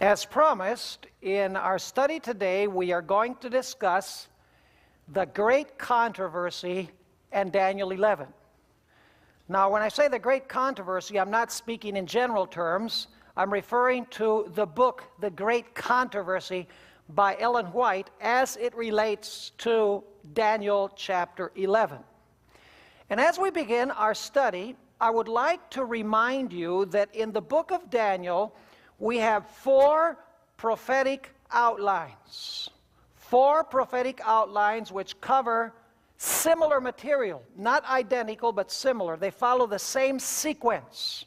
As promised, in our study today, we are going to discuss the great controversy and Daniel 11. Now, when I say the great controversy, I'm not speaking in general terms. I'm referring to the book, The Great Controversy, by Ellen White, as it relates to Daniel chapter 11. And as we begin our study, I would like to remind you that in the book of Daniel, we have four prophetic outlines. Four prophetic outlines which cover similar material, not identical, but similar. They follow the same sequence.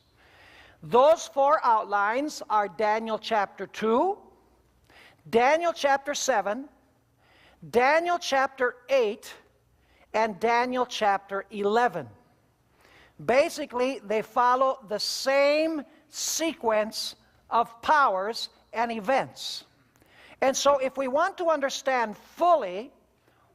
Those four outlines are Daniel chapter 2, Daniel chapter 7, Daniel chapter 8, and Daniel chapter 11. Basically, they follow the same sequence of powers and events. And so if we want to understand fully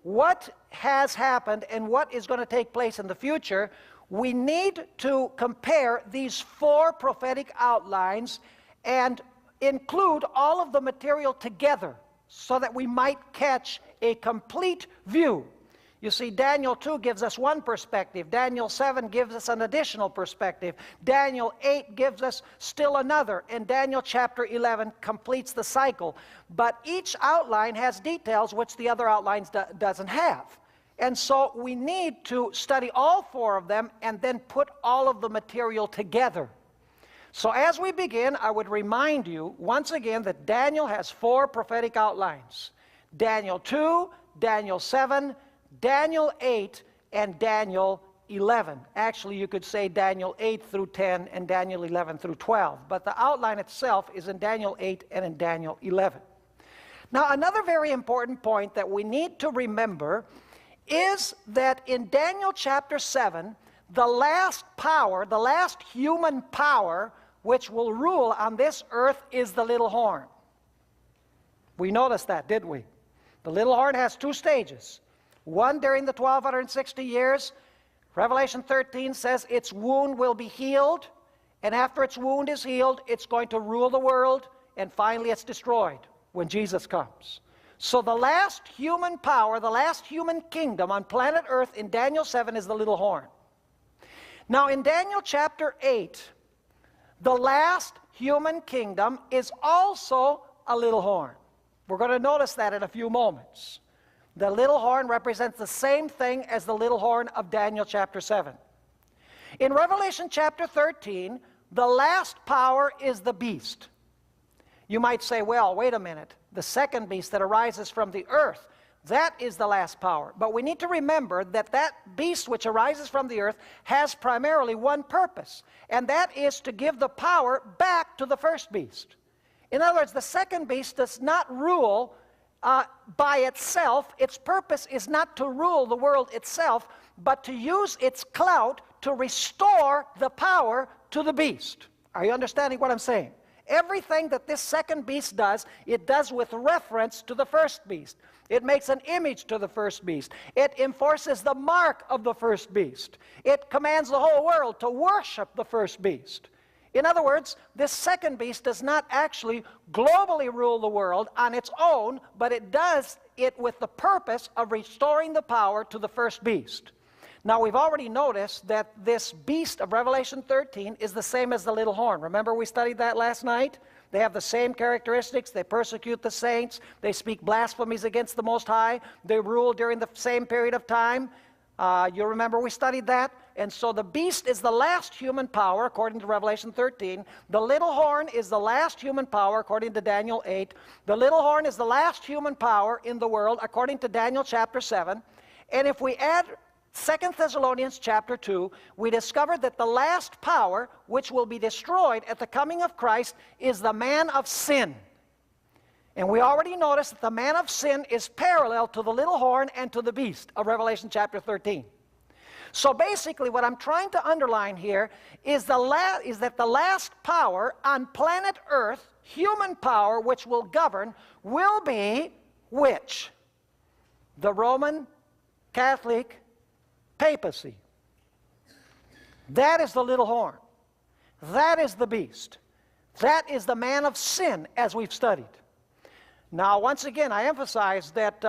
what has happened and what is going to take place in the future, we need to compare these four prophetic outlines and include all of the material together so that we might catch a complete view. You see, Daniel 2 gives us one perspective. Daniel 7 gives us an additional perspective. Daniel 8 gives us still another. And Daniel chapter 11 completes the cycle. But each outline has details which the other outlines doesn't have. And so we need to study all four of them and then put all of the material together. So as we begin, I would remind you once again that Daniel has four prophetic outlines. Daniel 2, Daniel 7, Daniel 8, and Daniel 11. Actually, you could say Daniel 8 through 10 and Daniel 11 through 12. But the outline itself is in Daniel 8 and in Daniel 11. Now, another very important point that we need to remember is that in Daniel chapter 7, the last power, the last human power which will rule on this earth is the little horn. We noticed that, didn't we? The little horn has two stages. One during the 1260 years. Revelation 13 says its wound will be healed, and after its wound is healed, it's going to rule the world, and finally it's destroyed when Jesus comes. So the last human power, the last human kingdom on planet Earth in Daniel 7 is the little horn. Now in Daniel chapter 8, the last human kingdom is also a little horn. We're going to notice that in a few moments. The little horn represents the same thing as the little horn of Daniel chapter 7. In Revelation chapter 13, the last power is the beast. You might say, well, wait a minute. The second beast that arises from the earth, that is the last power. But we need to remember that that beast which arises from the earth has primarily one purpose, and that is to give the power back to the first beast. In other words, the second beast does not rule by itself. Its purpose is not to rule the world itself, but to use its clout to restore the power to the beast. Are you understanding what I'm saying? Everything that this second beast does, it does with reference to the first beast. It makes an image to the first beast. It enforces the mark of the first beast. It commands the whole world to worship the first beast. In other words, this second beast does not actually globally rule the world on its own, but it does it with the purpose of restoring the power to the first beast. Now, we've already noticed that this beast of Revelation 13 is the same as the little horn. Remember we studied that last night? They have the same characteristics. They persecute the saints. They speak blasphemies against the Most High. They rule during the same period of time. You remember we studied that? And so the beast is the last human power, according to Revelation 13. The little horn is the last human power, according to Daniel 8. The little horn is the last human power in the world, according to Daniel chapter 7. And if we add 2 Thessalonians chapter 2, we discover that the last power, which will be destroyed at the coming of Christ, is the man of sin. And we already noticed that the man of sin is parallel to the little horn and to the beast of Revelation chapter 13. So basically what I'm trying to underline here is that the last power on planet Earth, human power which will govern, will be which? The Roman Catholic papacy. That is the little horn. That is the beast. That is the man of sin, as we've studied. Now, once again, I emphasize that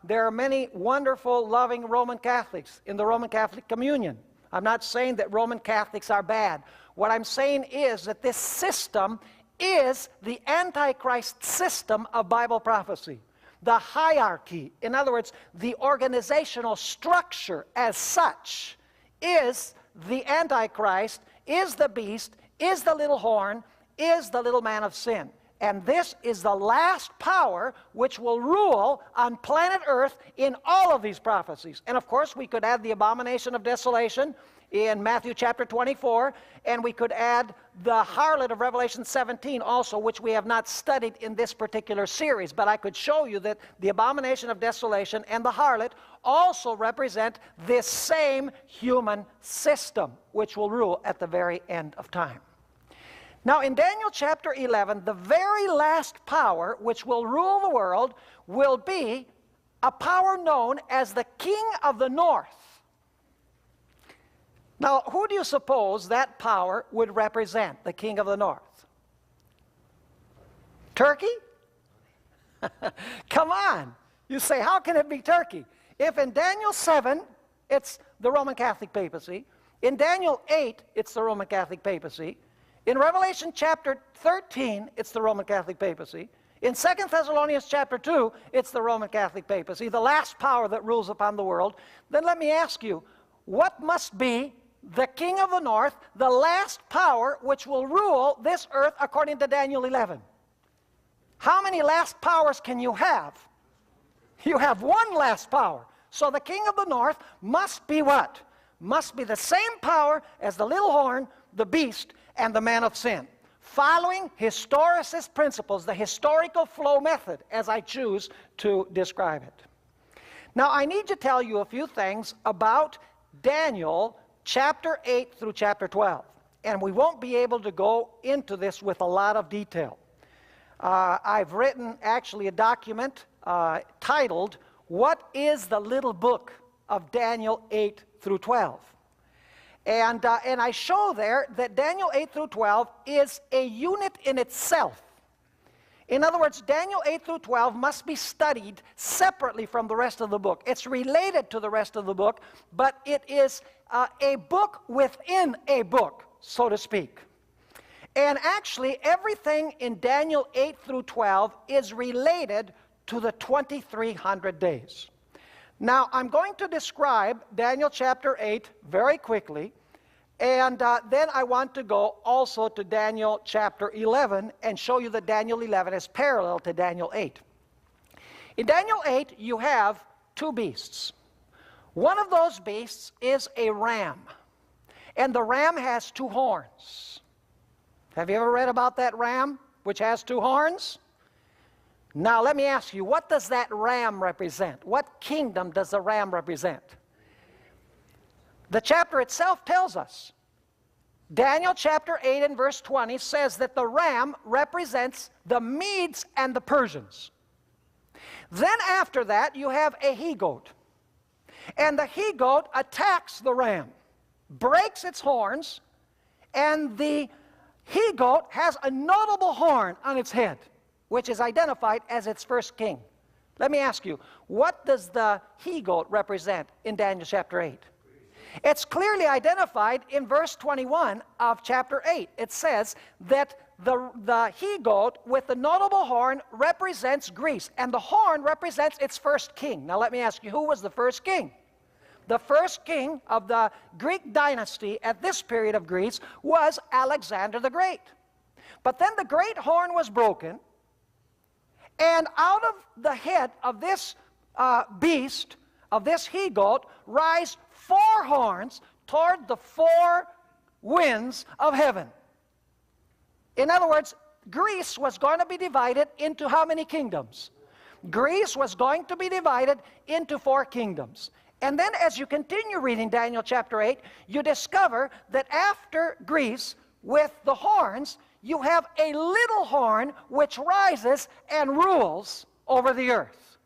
there are many wonderful, loving Roman Catholics in the Roman Catholic communion. I'm not saying that Roman Catholics are bad. What I'm saying is that this system is the Antichrist system of Bible prophecy. The hierarchy, in other words, the organizational structure as such, is the Antichrist, is the beast, is the little horn, is the little man of sin. And this is the last power which will rule on planet Earth in all of these prophecies. And of course, we could add the abomination of desolation in Matthew chapter 24, and we could add the harlot of Revelation 17 also, which we have not studied in this particular series. But I could show you that the abomination of desolation and the harlot also represent this same human system, which will rule at the very end of time. Now, in Daniel chapter 11, the very last power which will rule the world will be a power known as the King of the North. Now, who do you suppose that power would represent, the King of the North? Turkey? Come on. You say, how can it be Turkey? If in Daniel 7, it's the Roman Catholic papacy. In Daniel 8, it's the Roman Catholic papacy. In Revelation chapter 13, it's the Roman Catholic papacy. In 2 Thessalonians chapter 2, it's the Roman Catholic papacy, the last power that rules upon the world. Then let me ask you, what must be the King of the North, the last power which will rule this earth according to Daniel 11? How many last powers can you have? You have one last power. So the King of the North must be what? Must be the same power as the little horn, the beast, and the man of sin, following historicist principles, the historical flow method, as I choose to describe it. Now, I need to tell you a few things about Daniel chapter 8 through chapter 12, and we won't be able to go into this with a lot of detail. I've written actually a document titled, "What is the Little Book of Daniel 8 through 12?" And I show there that Daniel 8 through 12 is a unit in itself. In other words, Daniel 8 through 12 must be studied separately from the rest of the book. It's related to the rest of the book, but it is a book within a book, so to speak. And actually, everything in Daniel 8 through 12 is related to the 2300 days. Now, I'm going to describe Daniel chapter 8 very quickly, and then I want to go also to Daniel chapter 11 and show you that Daniel 11 is parallel to Daniel 8. In Daniel 8, you have two beasts. One of those beasts is a ram, and the ram has two horns. Have you ever read about that ram, which has two horns? Now, let me ask you, what does that ram represent? What kingdom does the ram represent? The chapter itself tells us. Daniel chapter 8 and verse 20 says that the ram represents the Medes and the Persians. Then after that, you have a he-goat. And the he-goat attacks the ram, breaks its horns, and the he-goat has a notable horn on its head, which is identified as its first king. Let me ask you, what does the he-goat represent in Daniel chapter 8? It's clearly identified in verse 21 of chapter 8. It says that the he-goat with the notable horn represents Greece, and the horn represents its first king. Now let me ask you, who was the first king? The first king of the Greek dynasty at this period of Greece was Alexander the Great. But then the great horn was broken, and out of the head of this beast, of this he-goat, rise four horns toward the four winds of heaven. In other words, Greece was going to be divided into how many kingdoms? Greece was going to be divided into four kingdoms. And then as you continue reading Daniel chapter 8, you discover that after Greece, with the horns, you have a little horn which rises and rules over the earth.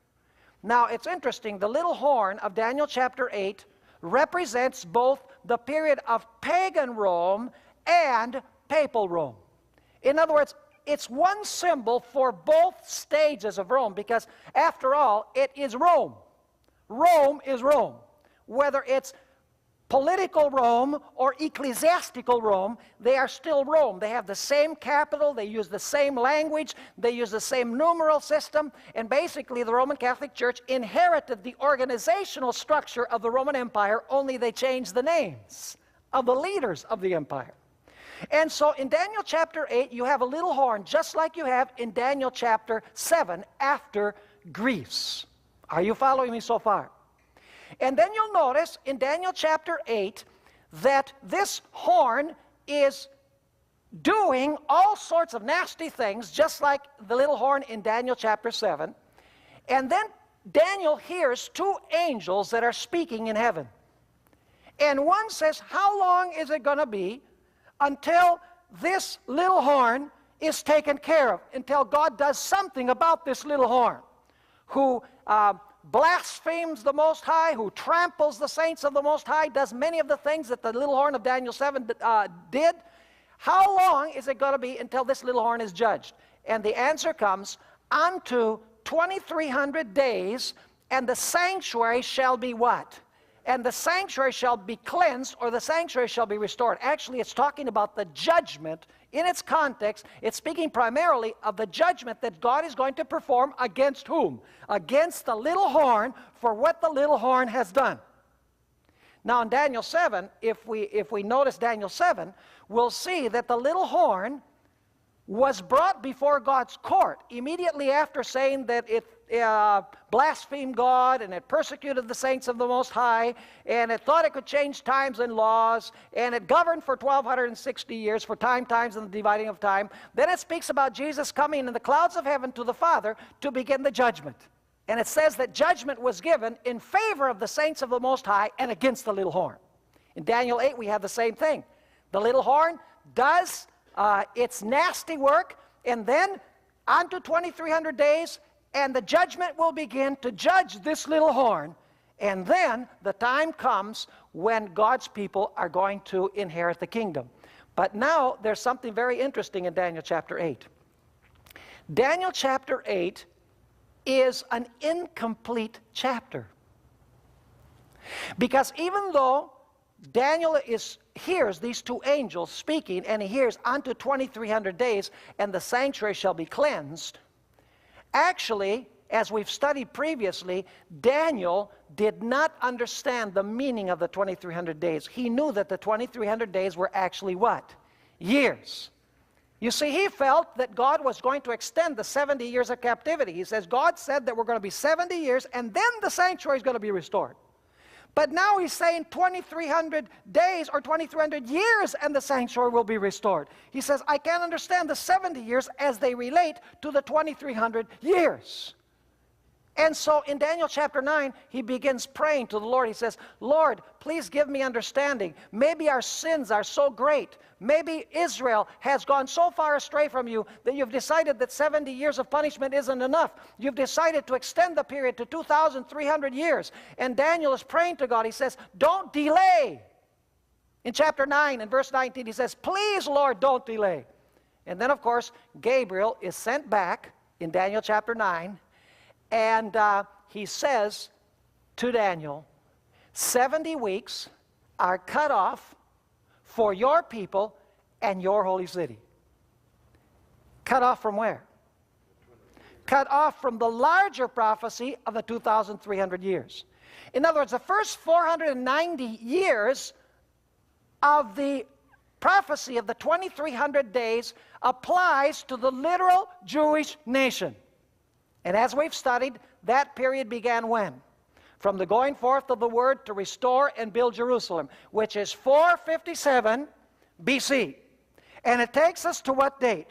Now, it's interesting. The little horn of Daniel chapter 8 represents both the period of pagan Rome and papal Rome. In other words, it's one symbol for both stages of Rome, because after all, it is Rome. Rome is Rome. Whether it's political Rome or ecclesiastical Rome, they are still Rome. They have the same capital, they use the same language, they use the same numeral system, and basically the Roman Catholic Church inherited the organizational structure of the Roman Empire, only they changed the names of the leaders of the empire. And so in Daniel chapter 8, you have a little horn, just like you have in Daniel chapter 7 after Greece. Are you following me so far? And then you'll notice in Daniel chapter 8 that this horn is doing all sorts of nasty things, just like the little horn in Daniel chapter 7. And then Daniel hears two angels that are speaking in heaven. And one says, how long is it going to be until this little horn is taken care of, until God does something about this little horn, who blasphemes the Most High, who tramples the saints of the Most High, does many of the things that the little horn of Daniel 7 did? How long is it going to be until this little horn is judged? And the answer comes, unto 2,300 days, and the sanctuary shall be what? And the sanctuary shall be cleansed, or the sanctuary shall be restored. Actually, it's talking about the judgment. In its context, it's speaking primarily of the judgment that God is going to perform against whom? Against the little horn for what the little horn has done. Now in Daniel 7, if we notice Daniel 7, we'll see that the little horn was brought before God's court immediately after saying that it blasphemed God, and it persecuted the saints of the Most High, and it thought it could change times and laws, and it governed for 1,260 years, for times, and the dividing of time. Then it speaks about Jesus coming in the clouds of heaven to the Father to begin the judgment. And it says that judgment was given in favor of the saints of the Most High and against the little horn. In Daniel 8, we have the same thing. The little horn does its nasty work, and then unto 2,300 days, and the judgment will begin to judge this little horn. And then the time comes when God's people are going to inherit the kingdom. But now there's something very interesting in Daniel chapter 8. Daniel chapter 8 is an incomplete chapter. Because even though Daniel hears these two angels speaking, and he hears unto 2,300 days, and the sanctuary shall be cleansed, actually, as we've studied previously, Daniel did not understand the meaning of the 2,300 days. He knew that the 2,300 days were actually what? Years. You see, he felt that God was going to extend the 70 years of captivity. He says, God said that we're going to be 70 years, and then the sanctuary is going to be restored. But now he's saying 2,300 days or 2,300 years and the sanctuary will be restored. He says, I can't understand the 70 years as they relate to the 2,300 years. And so in Daniel chapter 9, he begins praying to the Lord. He says, Lord, please give me understanding. Maybe our sins are so great. Maybe Israel has gone so far astray from you that you've decided that 70 years of punishment isn't enough. You've decided to extend the period to 2,300 years. And Daniel is praying to God. He says, don't delay. In chapter 9 and verse 19, he says, please, Lord, don't delay. And then, of course, Gabriel is sent back in Daniel chapter 9. And he says to Daniel, 70 weeks are cut off for your people and your holy city. Cut off from where? Cut off from the larger prophecy of the 2,300 years. In other words, the first 490 years of the prophecy of the 2,300 days applies to the literal Jewish nation. And as we've studied, that period began when? From the going forth of the word to restore and build Jerusalem, which is 457 BC. And it takes us to what date?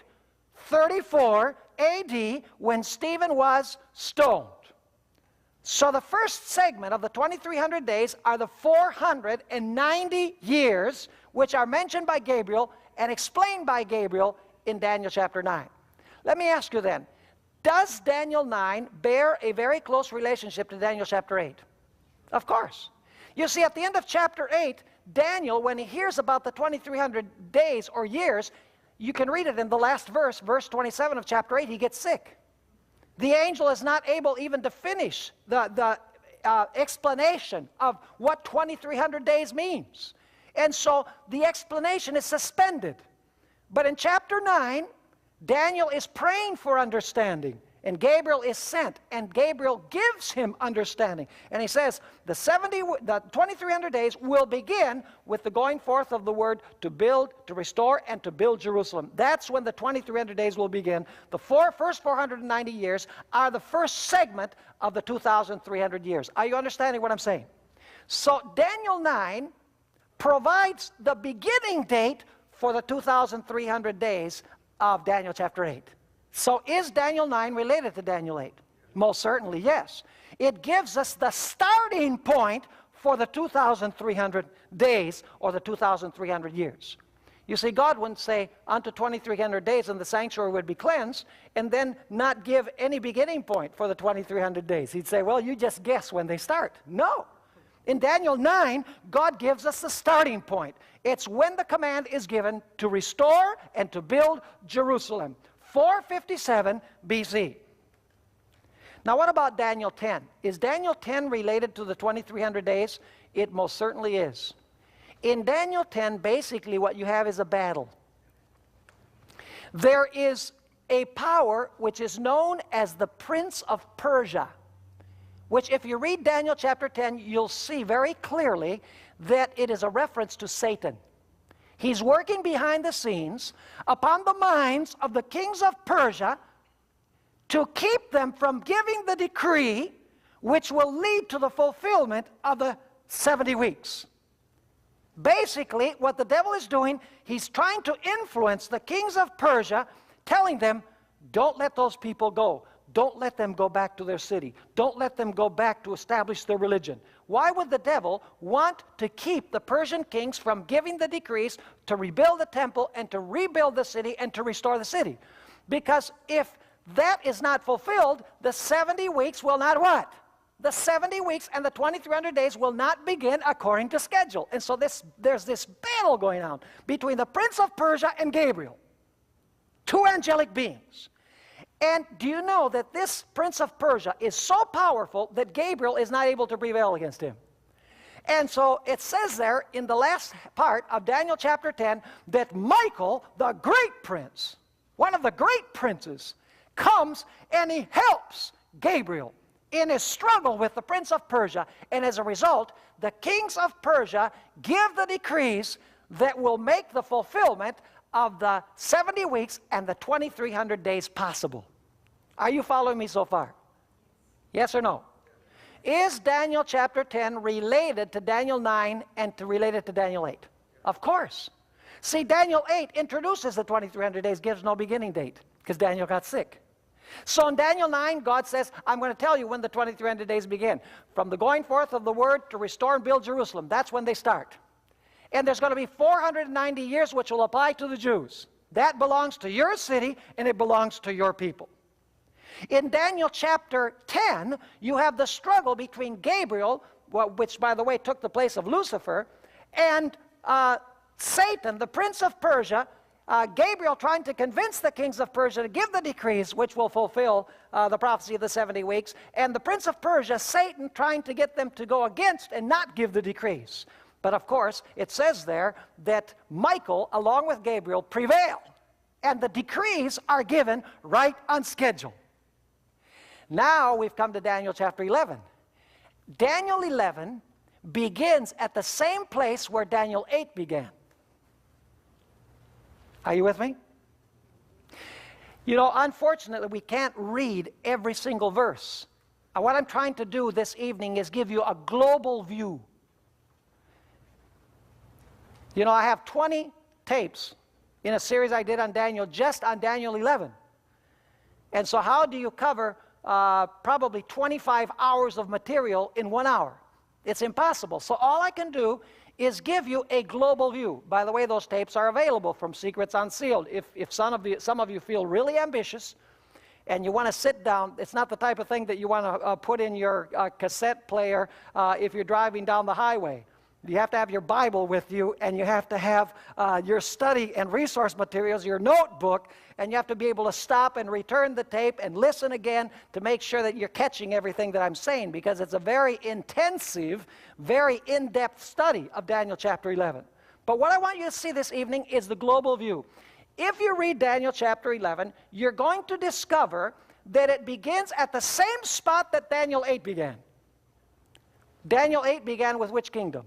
34 AD, when Stephen was stoned. So the first segment of the 2,300 days are the 490 years, which are mentioned by Gabriel and explained by Gabriel in Daniel chapter 9. Let me ask you then, does Daniel 9 bear a very close relationship to Daniel chapter 8? Of course. You see, at the end of chapter 8, Daniel, when he hears about the 2,300 days or years, you can read it in the last verse, verse 27 of chapter 8, he gets sick. The angel is not able even to finish the explanation of what 2,300 days means. And so the explanation is suspended. But in chapter 9, Daniel is praying for understanding, and Gabriel is sent, and Gabriel gives him understanding. And he says, the 2,300 days will begin with the going forth of the word to build, to restore, and to build Jerusalem. That's when the 2,300 days will begin. The first 490 years are the first segment of the 2,300 years. Are you understanding what I'm saying? So Daniel 9 provides the beginning date for the 2,300 days of Daniel chapter 8. So is Daniel 9 related to Daniel 8? Most certainly, yes. It gives us the starting point for the 2,300 days or the 2,300 years. You see, God wouldn't say unto 2,300 days and the sanctuary would be cleansed and then not give any beginning point for the 2,300 days. He'd say, well, you just guess when they start. No. In Daniel 9, God gives us the starting point. It's when the command is given to restore and to build Jerusalem. 457 BC. Now what about Daniel 10? Is Daniel 10 related to the 2,300 days? It most certainly is. In Daniel 10, basically what you have is a battle. There is a power which is known as the Prince of Persia, which if you read Daniel chapter 10, you'll see very clearly that it is a reference to Satan. He's working behind the scenes upon the minds of the kings of Persia to keep them from giving the decree which will lead to the fulfillment of the 70 weeks. Basically, what the devil is doing, he's trying to influence the kings of Persia, telling them, don't let those people go. Don't let them go back to their city. Don't let them go back to establish their religion. Why would the devil want to keep the Persian kings from giving the decrees to rebuild the temple and to rebuild the city and to restore the city? Because if that is not fulfilled, the 70 weeks will not what? The 70 weeks and the 2,300 days will not begin according to schedule. And so there's this battle going on between the Prince of Persia and Gabriel, two angelic beings. And do you know that this Prince of Persia is so powerful that Gabriel is not able to prevail against him? And so it says there in the last part of Daniel chapter 10 that Michael, the great prince, one of the great princes, comes and he helps Gabriel in his struggle with the Prince of Persia. And as a result, the kings of Persia give the decrees that will make the fulfillment of the 70 weeks and the 2,300 days possible. Are you following me so far? Yes or no? Is Daniel chapter 10 related to Daniel 9 and related to Daniel 8? Of course. See, Daniel 8 introduces the 2,300 days, gives no beginning date, because Daniel got sick. So in Daniel 9, God says, I'm going to tell you when the 2,300 days begin. From the going forth of the word to restore and build Jerusalem. That's when they start. And there's going to be 490 years which will apply to the Jews. That belongs to your city and it belongs to your people. In Daniel chapter 10, you have the struggle between Gabriel, which by the way took the place of Lucifer, and Satan, the prince of Persia, Gabriel trying to convince the kings of Persia to give the decrees which will fulfill the prophecy of the 70 weeks, and the prince of Persia, Satan, trying to get them to go against and not give the decrees. But of course, it says there that Michael, along with Gabriel, prevail. And the decrees are given right on schedule. Now we've come to Daniel chapter 11. Daniel 11 begins at the same place where Daniel 8 began. Are you with me? You know, unfortunately, we can't read every single verse. What I'm trying to do this evening is give you a global view. You know, I have 20 tapes in a series I did on Daniel, just on Daniel 11. And so how do you cover probably 25 hours of material in 1 hour? It's impossible. So all I can do is give you a global view. By the way, those tapes are available from Secrets Unsealed. If some of you feel really ambitious and you want to sit down, it's not the type of thing that you want to put in your cassette player if you're driving down the highway. You have to have your Bible with you, and you have to have your study and resource materials, your notebook, and you have to be able to stop and return the tape and listen again to make sure that you're catching everything that I'm saying, because it's a very intensive, very in-depth study of Daniel chapter 11. But what I want you to see this evening is the global view. If you read Daniel chapter 11, you're going to discover that it begins at the same spot that Daniel 8 began. Daniel 8 began with which kingdom?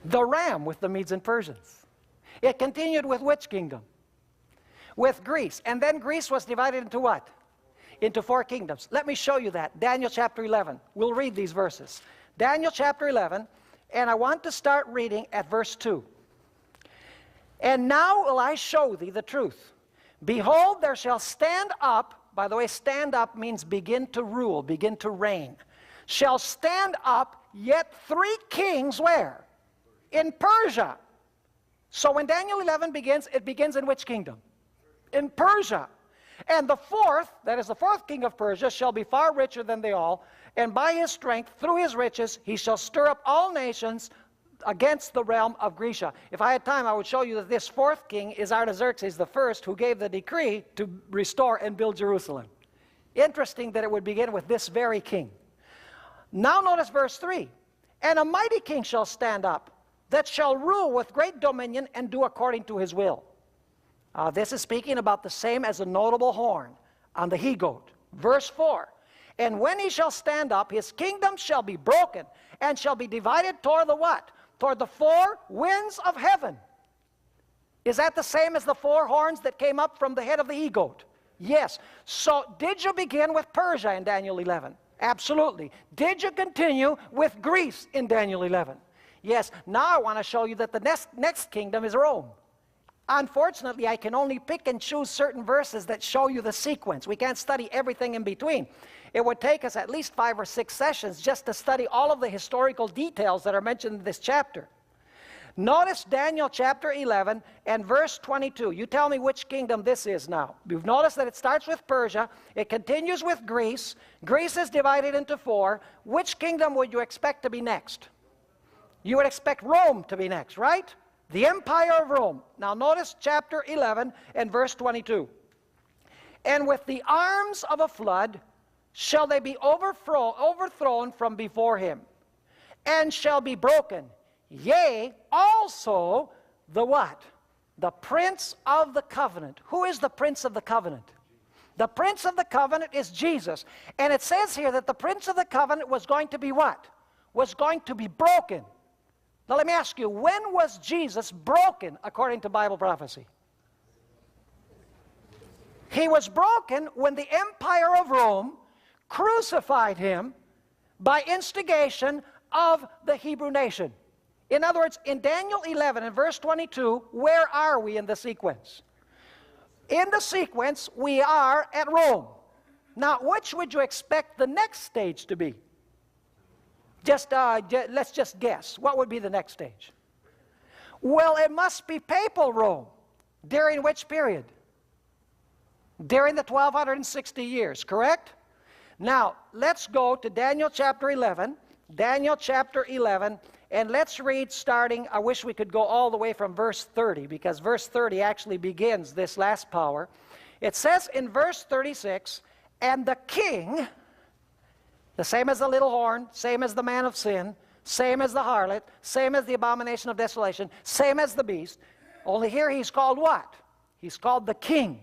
The ram, with the Medes and Persians. It continued with which kingdom? With Greece. And then Greece was divided into what? Into 4 kingdoms. Let me show you that. Daniel chapter 11. We'll read these verses. Daniel chapter 11, and I want to start reading at verse 2. And now will I show thee the truth. Behold, there shall stand up, by the way, stand up means begin to rule, begin to reign. Shall stand up yet 3 kings, where? In Persia. So when Daniel 11 begins, it begins in which kingdom? In Persia. And the 4th, that is the 4th king of Persia, shall be far richer than they all, and by his strength, through his riches, he shall stir up all nations against the realm of Grecia. If I had time, I would show you that this 4th king is Artaxerxes the first, who gave the decree to restore and build Jerusalem. Interesting that it would begin with this very king. Now notice verse 3. And a mighty king shall stand up, that shall rule with great dominion and do according to his will. This is speaking about the same as a notable horn on the he-goat. Verse 4. And when he shall stand up, his kingdom shall be broken, and shall be divided toward the what? Toward the 4 winds of heaven. Is that the same as the 4 horns that came up from the head of the he-goat? Yes. So did you begin with Persia in Daniel 11? Absolutely. Did you continue with Greece in Daniel 11? Yes. Now I want to show you that the next kingdom is Rome. Unfortunately, I can only pick and choose certain verses that show you the sequence. We can't study everything in between. It would take us at least 5 or 6 sessions just to study all of the historical details that are mentioned in this chapter. Notice Daniel chapter 11 and verse 22. You tell me which kingdom this is now. You've noticed that it starts with Persia. It continues with Greece. Greece is divided into 4. Which kingdom would you expect to be next? You would expect Rome to be next, right? The Empire of Rome. Now notice chapter 11 and verse 22. And with the arms of a flood shall they be overthrown from before him, and shall be broken. Yea, also the what? The Prince of the Covenant. Who is the Prince of the Covenant? The Prince of the Covenant is Jesus. And it says here that the Prince of the Covenant was going to be what? Was going to be broken. Now let me ask you, when was Jesus broken according to Bible prophecy? He was broken when the Empire of Rome crucified him by instigation of the Hebrew nation. In other words, in Daniel 11 and verse 22, where are we in the sequence? In the sequence, we are at Rome. Now, which would you expect the next stage to be? Let's just guess. What would be the next stage? Well, it must be papal Rome. During which period? During the 1260 years, correct? Now, let's go to Daniel chapter 11. Daniel chapter 11, and let's read starting, I wish we could go all the way from verse 30, because verse 30 actually begins this last power. It says in verse 36, and the king, the same as the little horn, same as the man of sin, same as the harlot, same as the abomination of desolation, same as the beast, only here he's called what? He's called the king.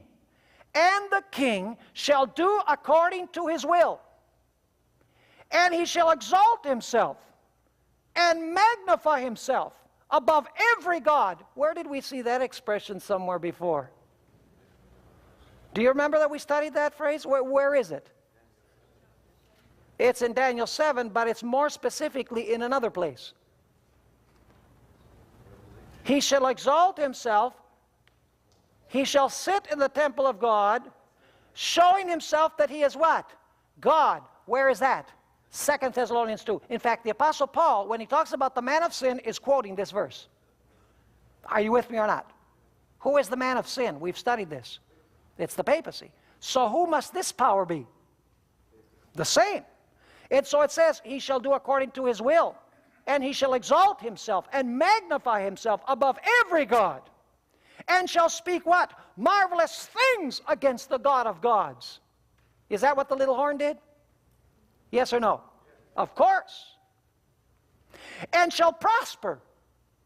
And the king shall do according to his will. And he shall exalt himself and magnify himself above every god. Where did we see that expression somewhere before? Do you remember that we studied that phrase? Where is it? It's in Daniel 7, but it's more specifically in another place. He shall exalt himself. He shall sit in the temple of God, showing himself that he is what? God. Where is that? 2 Thessalonians 2. In fact, the Apostle Paul, when he talks about the man of sin, is quoting this verse. Are you with me or not? Who is the man of sin? We've studied this. It's the papacy. So who must this power be? The same. And so it says, he shall do according to his will. and he shall exalt himself and magnify himself above every god, and shall speak what? Marvelous things against the God of gods. Is that what the little horn did? Yes or no? Of course. And shall prosper.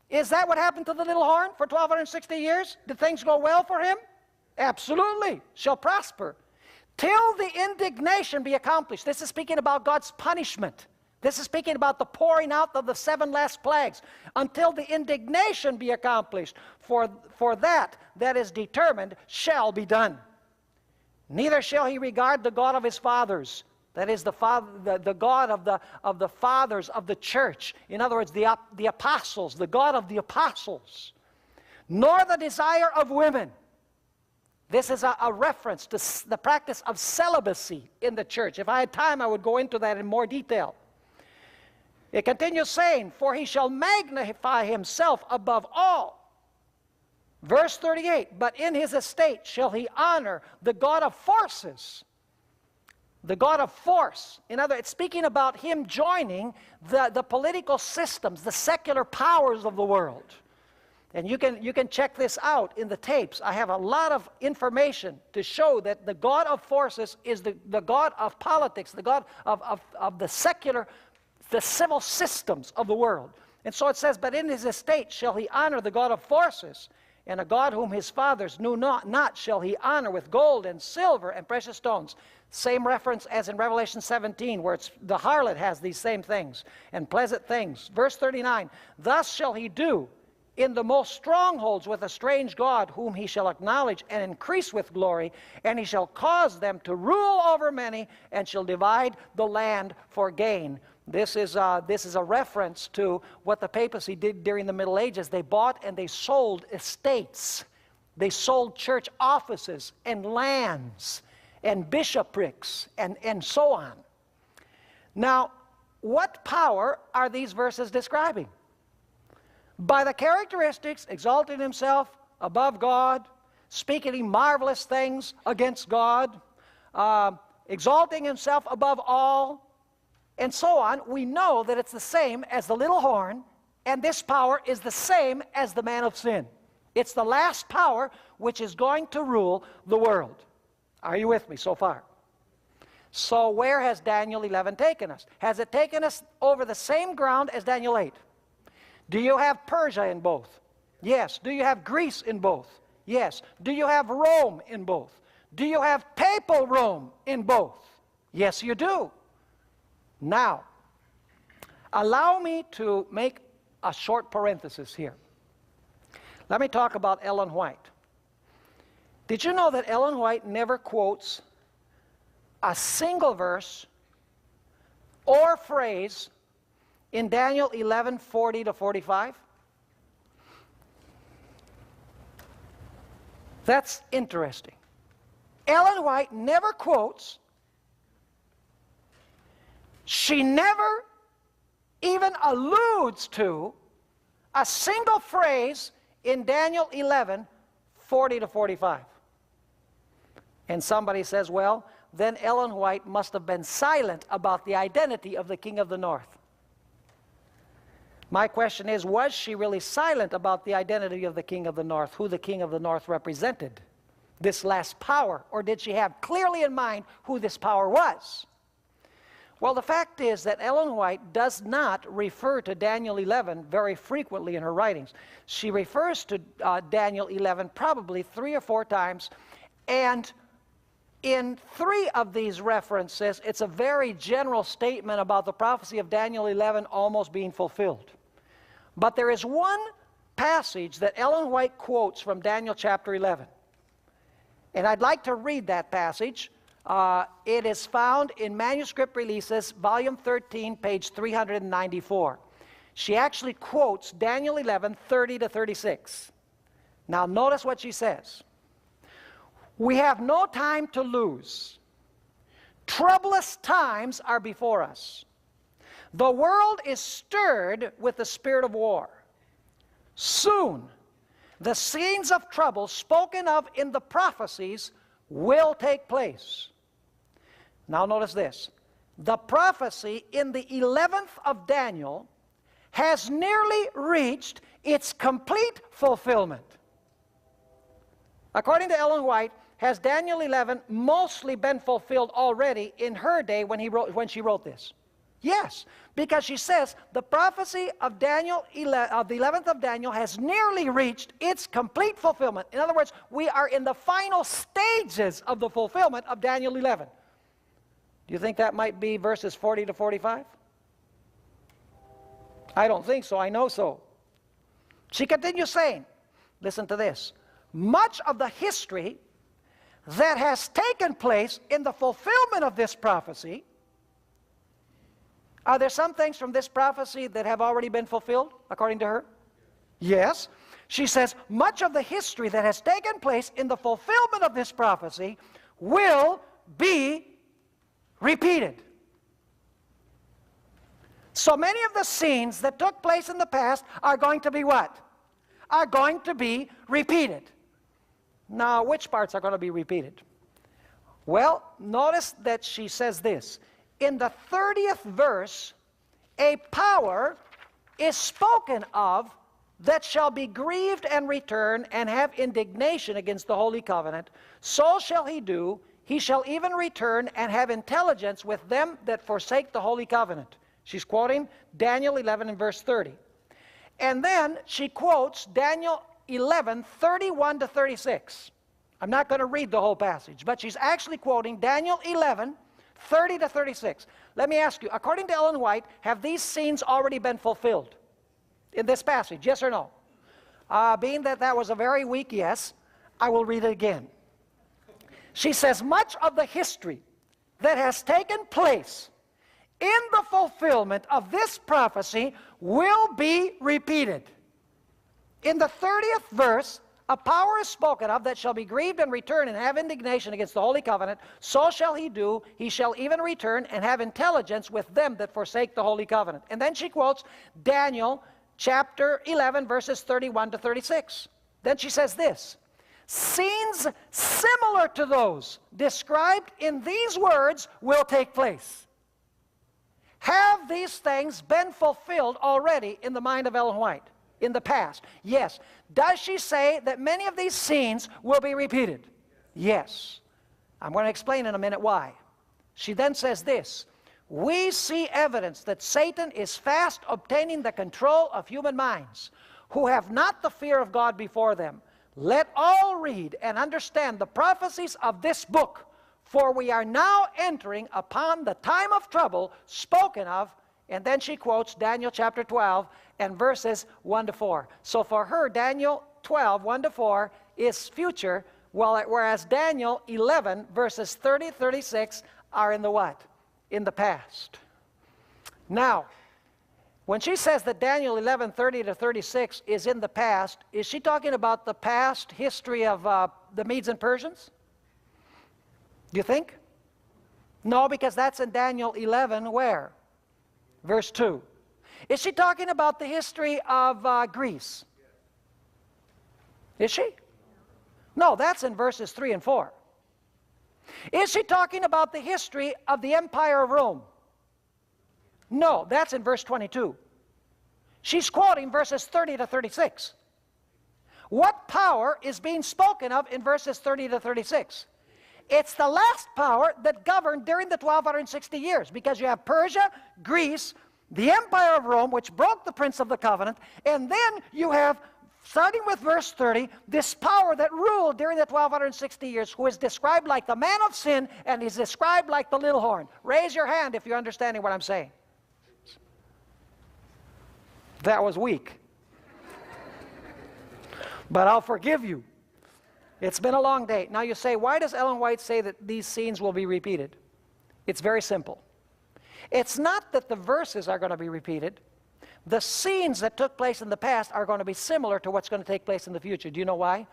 Is that what happened to the little horn for 1260 years? Did things go well for him? Absolutely. Shall prosper. Till the indignation be accomplished. This is speaking about God's punishment. This is speaking about the pouring out of the 7 last plagues. Until the indignation be accomplished. For that is determined shall be done. Neither shall he regard the God of his fathers. That is the God of the fathers of the church. In other words, the apostles, the God of the apostles. Nor the desire of women. This is a reference to the practice of celibacy in the church. If I had time, I would go into that in more detail. It continues saying, for he shall magnify himself above all. Verse 38, but in his estate shall he honor the God of forces. The God of force. In other words, it's speaking about him joining the political systems, the secular powers of the world. And you can check this out in the tapes. I have a lot of information to show that the God of forces is the God of politics, the God of the secular, the civil systems of the world. And so it says, but in his estate shall he honor the God of forces, and a God whom his fathers knew not shall he honor with gold and silver and precious stones. Same reference as in Revelation 17, where the harlot has these same things, and pleasant things. Verse 39, thus shall he do in the most strongholds with a strange God, whom he shall acknowledge and increase with glory, and he shall cause them to rule over many, and shall divide the land for gain. This is a reference to what the papacy did during the Middle Ages. They bought and they sold estates. They sold church offices and lands and bishoprics and so on. Now, what power are these verses describing? By the characteristics, exalting himself above God, speaking marvelous things against God, exalting himself above all, and so on, we know that it's the same as the little horn, and this power is the same as the man of sin. It's the last power which is going to rule the world. Are you with me so far? So where has Daniel 11 taken us? Has it taken us over the same ground as Daniel 8? Do you have Persia in both? Yes. Do you have Greece in both? Yes. Do you have Rome in both? Do you have papal Rome in both? Yes, you do. Now, allow me to make a short parenthesis here. Let me talk about Ellen White. Did you know that Ellen White never quotes a single verse or phrase in Daniel 11:40 to 45? That's interesting. Ellen White never quotes, she never even alludes to a single phrase in Daniel 11:40 to 45. And somebody says, well, then Ellen White must have been silent about the identity of the King of the North. My question is, was she really silent about the identity of the King of the North, who the King of the North represented, this last power, or did she have clearly in mind who this power was? Well, the fact is that Ellen White does not refer to Daniel 11 very frequently in her writings. She refers to Daniel 11 probably 3 or 4 times, and in 3 of these references, it's a very general statement about the prophecy of Daniel 11 almost being fulfilled. But there is one passage that Ellen White quotes from Daniel chapter 11. And I'd like to read that passage. It is found in Manuscript Releases, volume 13, page 394. She actually quotes Daniel 11:30 to 36. Now notice what she says. We have no time to lose. Troublous times are before us. The world is stirred with the spirit of war. Soon, the scenes of trouble spoken of in the prophecies will take place. Now notice this. The prophecy in the 11th of Daniel has nearly reached its complete fulfillment. According to Ellen White, has Daniel 11 mostly been fulfilled already in her day when she wrote this? Yes, because she says the prophecy of Daniel, of the 11th of Daniel has nearly reached its complete fulfillment. In other words, we are in the final stages of the fulfillment of Daniel 11. Do you think that might be verses 40 to 45? I don't think so. I know so. She continues saying, listen to this, much of the history that has taken place in the fulfillment of this prophecy. Are there some things from this prophecy that have already been fulfilled, according to her? Yes. She says, much of the history that has taken place in the fulfillment of this prophecy will be repeated. So many of the scenes that took place in the past are going to be what? Are going to be repeated. Now, which parts are going to be repeated? Well, notice that she says this. In the 30th verse, a power is spoken of that shall be grieved and return and have indignation against the holy covenant. So shall he do. He shall even return and have intelligence with them that forsake the holy covenant. She's quoting Daniel 11 and verse 30. And then she quotes Daniel 11, 31 to 36. I'm not going to read the whole passage, but she's actually quoting Daniel 11, 30 to 36. Let me ask you, according to Ellen White, have these scenes already been fulfilled in this passage? Yes or no? Being that that was a very weak yes, I will read it again. She says, much of the history that has taken place in the fulfillment of this prophecy will be repeated. In the 30th verse, a power is spoken of that shall be grieved and return and have indignation against the holy covenant. So shall he do. He shall even return and have intelligence with them that forsake the holy covenant. And then she quotes Daniel chapter 11, verses 31 to 36. Then she says this, scenes similar to those described in these words will take place. Have these things been fulfilled already in the mind of Ellen White? In the past? Yes. Does she say that many of these scenes will be repeated? Yes. I'm going to explain in a minute why. She then says this, we see evidence that Satan is fast obtaining the control of human minds who have not the fear of God before them. Let all read and understand the prophecies of this book, for we are now entering upon the time of trouble spoken of. And then she quotes Daniel chapter 12 and verses 1 to 4. So for her, Daniel 12, 1 to 4 is future, whereas Daniel 11, verses 30 to 36 are in the what? In the past. Now, when she says that Daniel 11, 30 to 36 is in the past, is she talking about the past history of the Medes and Persians? Do you think? No, because that's in Daniel 11, where? Verse 2. Is she talking about the history of Greece? Is she? No, that's in verses 3 and 4. Is she talking about the history of the Empire of Rome? No, that's in verse 22. She's quoting verses 30 to 36. What power is being spoken of in verses 30 to 36? It's the last power that governed during the 1260 years, because you have Persia, Greece, the Empire of Rome, which broke the Prince of the Covenant, and then you have, starting with verse 30, this power that ruled during the 1260 years, who is described like the man of sin and is described like the little horn. Raise your hand if you're understanding what I'm saying. That was weak. But I'll forgive you. It's been a long day. Now you say, why does Ellen White say that these scenes will be repeated? It's very simple. It's not that the verses are going to be repeated. The scenes that took place in the past are going to be similar to what's going to take place in the future. Do you know why?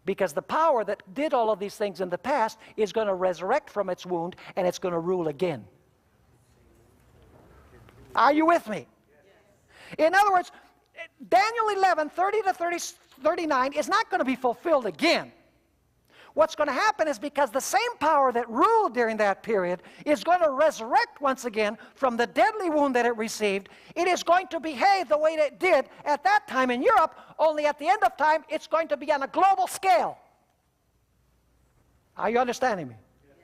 Because the power that did all of these things in the past is going to resurrect from its wound, and it's going to rule again. Are you with me? In other words, Daniel 11, 30 to 39 is not going to be fulfilled again. What's going to happen is because the same power that ruled during that period is going to resurrect once again from the deadly wound that it received. It is going to behave the way that it did at that time in Europe, only at the end of time it's going to be on a global scale. Are you understanding me? Yes.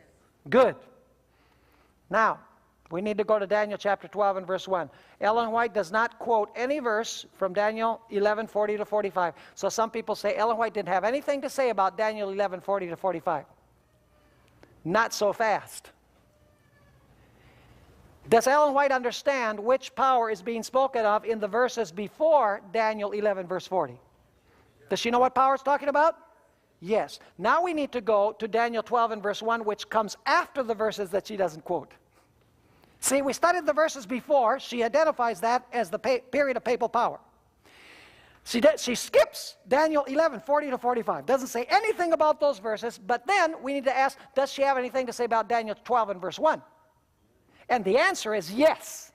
Good. Now, we need to go to Daniel chapter 12 and verse 1. Ellen White does not quote any verse from Daniel 11:40 to 45. So some people say Ellen White didn't have anything to say about Daniel 11:40 to 45. Not so fast. Does Ellen White understand which power is being spoken of in the verses before Daniel 11 verse 40? Does she know what power it's talking about? Yes. Now we need to go to Daniel 12 and verse 1, which comes after the verses that she doesn't quote. See, we studied the verses before. She identifies that as the period of papal power. She skips Daniel 11:40 to 45. Doesn't say anything about those verses, but then we need to ask, does she have anything to say about Daniel 12 and verse 1? And the answer is yes.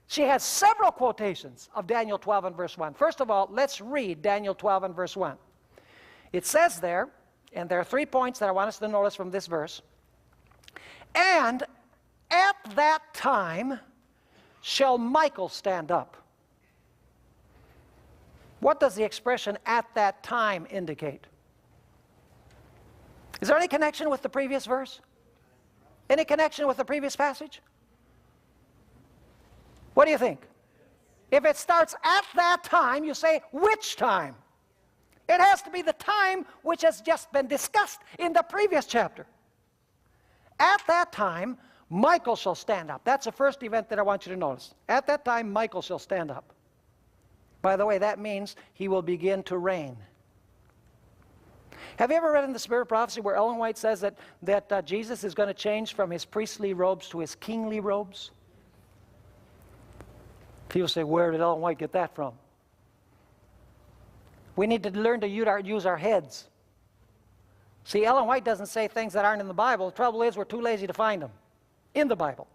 She has several quotations of Daniel 12 and verse 1. First of all, let's read Daniel 12 and verse 1. It says there, and there are 3 points that I want us to notice from this verse, and at that time shall Michael stand up. What does the expression "at that time" indicate? Is there any connection with the previous verse? Any connection with the previous passage? What do you think? If it starts "at that time," you say, which time? It has to be the time which has just been discussed in the previous chapter. At that time, Michael shall stand up. That's the first event that I want you to notice. At that time, Michael shall stand up. By the way, that means he will begin to reign. Have you ever read in the Spirit Prophecy where Ellen White says that Jesus is going to change from his priestly robes to his kingly robes? People say, where did Ellen White get that from? We need to learn to use our heads. See, Ellen White doesn't say things that aren't in the Bible. The trouble is we're too lazy to find them in the Bible.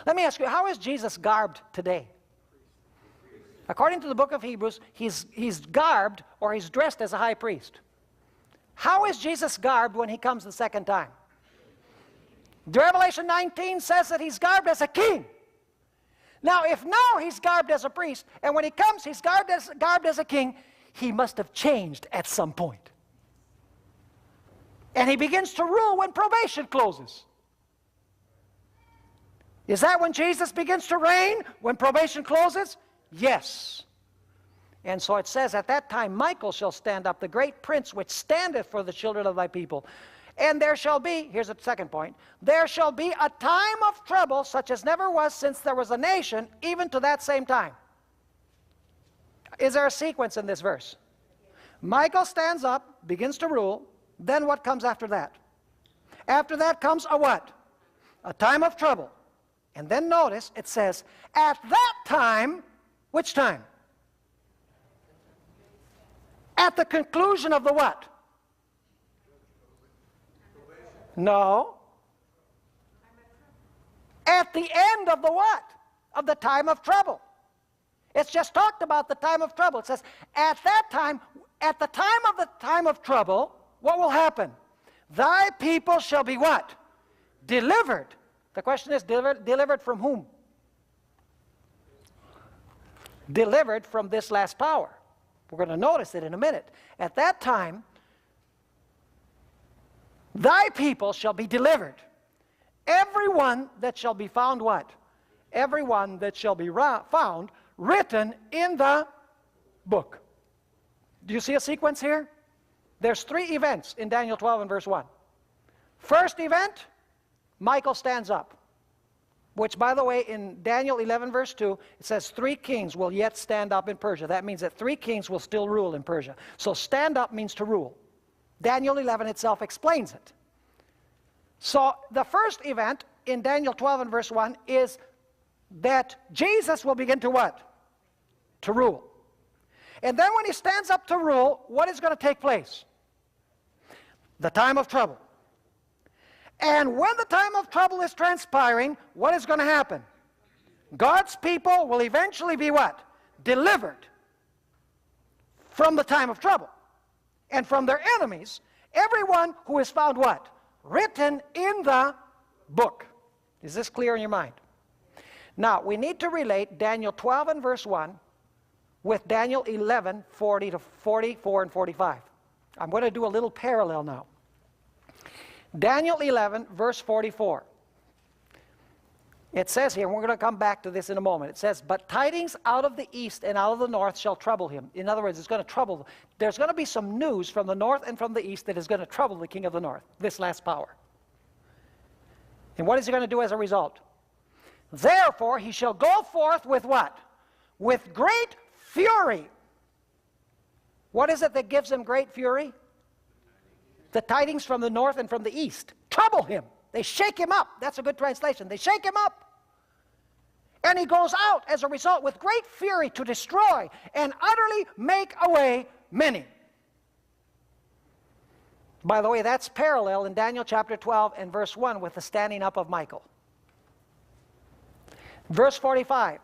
Let me ask you, how is Jesus garbed today? According to the book of Hebrews, he's garbed, or he's dressed as a high priest. How is Jesus garbed when he comes the second time? Revelation 19 says that he's garbed as a king. Now, if now he's garbed as a priest, and when he comes he's garbed as a king, he must have changed at some point. And he begins to rule when probation closes. Is that when Jesus begins to reign? When probation closes? Yes. And so it says, at that time Michael shall stand up, the great prince which standeth for the children of thy people. And there shall be, here's the second point, there shall be a time of trouble such as never was since there was a nation, even to that same time. Is there a sequence in this verse? Michael stands up, begins to rule, then what comes after that? After that comes a what? A time of trouble. And then notice it says, at that time, which time? At the conclusion of the what? No. At the end of the what? Of the time of trouble. It's just talked about the time of trouble. It says, at that time, at the time of trouble, what will happen? Thy people shall be what? Delivered. The question is, delivered from whom? Delivered from this last power. We're going to notice it in a minute. At that time, thy people shall be delivered. Everyone that shall be found what? Everyone that shall be found written in the book. Do you see a sequence here? There's 3 events in Daniel 12 and verse 1. First event, Michael stands up. Which, by the way, in Daniel 11 verse 2, it says 3 kings will yet stand up in Persia. That means that 3 kings will still rule in Persia. So stand up means to rule. Daniel 11 itself explains it. So the first event in Daniel 12 and verse 1 is that Jesus will begin to what? To rule. And then when he stands up to rule, what is going to take place? The time of trouble. And when the time of trouble is transpiring, what is going to happen? God's people will eventually be what? Delivered from the time of trouble and from their enemies. Everyone who is found what? Written in the book. Is this clear in your mind? Now, we need to relate Daniel 12 and verse 1 with Daniel 11, 40 to 44 and 45. I'm going to do a little parallel now. Daniel 11, verse 44. It says here, and we're going to come back to this in a moment. It says, but tidings out of the east and out of the north shall trouble him. In other words, it's going to trouble. There's going to be some news from the north and from the east that is going to trouble the king of the north, this last power. And what is he going to do as a result? Therefore, he shall go forth with what? With great fury. What is it that gives him great fury? The tidings from the north and from the east trouble him. They shake him up. That's a good translation. They shake him up. And he goes out as a result with great fury to destroy and utterly make away many. By the way, that's parallel in Daniel chapter 12 and verse 1 with the standing up of Michael. Verse 45.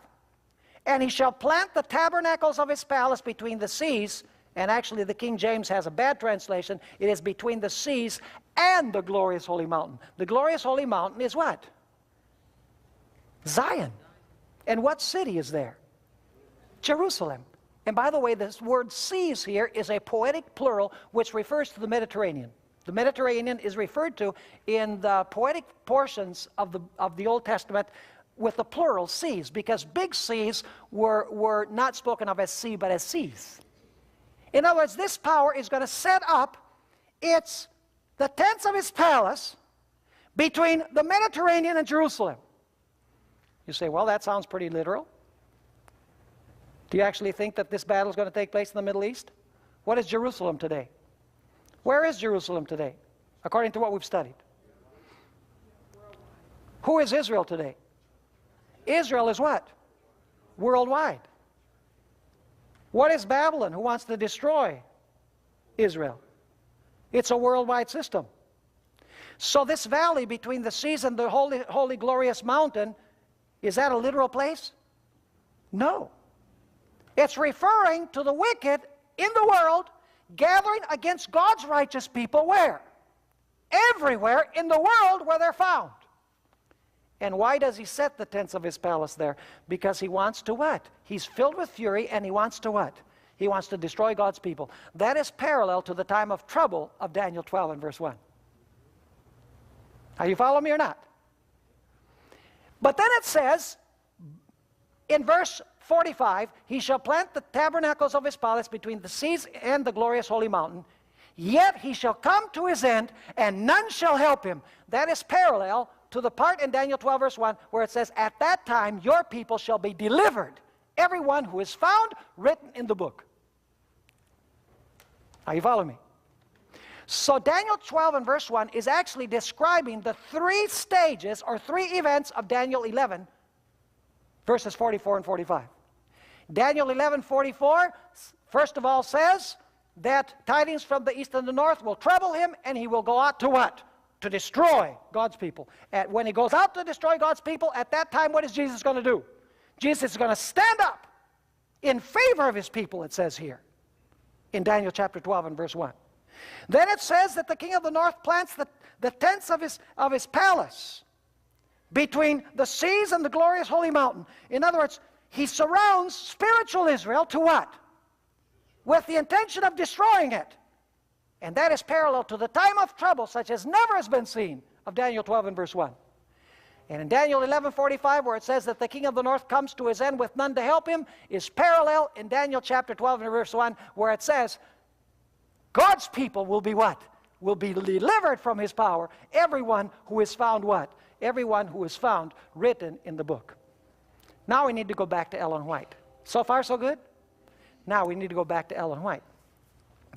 And he shall plant the tabernacles of his palace between the seas. And actually the King James has a bad translation. It is between the seas and the glorious holy mountain. The glorious holy mountain is what? Zion. And what city is there? Jerusalem. And by the way, this word seas here is a poetic plural which refers to the Mediterranean. The Mediterranean is referred to in the poetic portions of the Old Testament with the plural seas, because big seas were not spoken of as sea but as seas. In other words, this power is going to set up the tents of his palace between the Mediterranean and Jerusalem. You say, well, that sounds pretty literal. Do you actually think that this battle is going to take place in the Middle East? What is Jerusalem today? Where is Jerusalem today, according to what we've studied? Who is Israel today? Israel is what? Worldwide. What is Babylon, who wants to destroy Israel? It's a worldwide system. So this valley between the seas and the holy, glorious mountain, is that a literal place? No. It's referring to the wicked in the world gathering against God's righteous people where? Everywhere in the world where they're found. And why does he set the tents of his palace there? Because he wants to what? He's filled with fury and he wants to what? He wants to destroy God's people. That is parallel to the time of trouble of Daniel 12 and verse 1. Are you following me or not? But then it says, in verse 45, he shall plant the tabernacles of his palace between the seas and the glorious holy mountain. Yet he shall come to his end, and none shall help him. That is parallel to the part in Daniel 12 verse 1 where it says, at that time your people shall be delivered, everyone who is found written in the book. Are you following me? So Daniel 12 and verse 1 is actually describing the three stages or three events of Daniel 11 verses 44 and 45. Daniel 11:44 first of all says that tidings from the east and the north will trouble him, and he will go out to what? To destroy God's people. And when he goes out to destroy God's people, at that time what is Jesus going to do? Jesus is going to stand up in favor of his people, it says here in Daniel chapter 12 and verse 1. Then it says that the king of the north plants the tents of his palace between the seas and the glorious holy mountain. In other words, he surrounds spiritual Israel to what? With the intention of destroying it. And that is parallel to the time of trouble such as never has been seen of Daniel 12 and verse 1. And in Daniel 11:45, where it says that the king of the north comes to his end with none to help him, is parallel in Daniel chapter 12 and verse 1, where it says God's people will be what? Will be delivered from his power. Everyone who is found what? Everyone who is found written in the book. Now we need to go back to Ellen White. So far so good? Now we need to go back to Ellen White.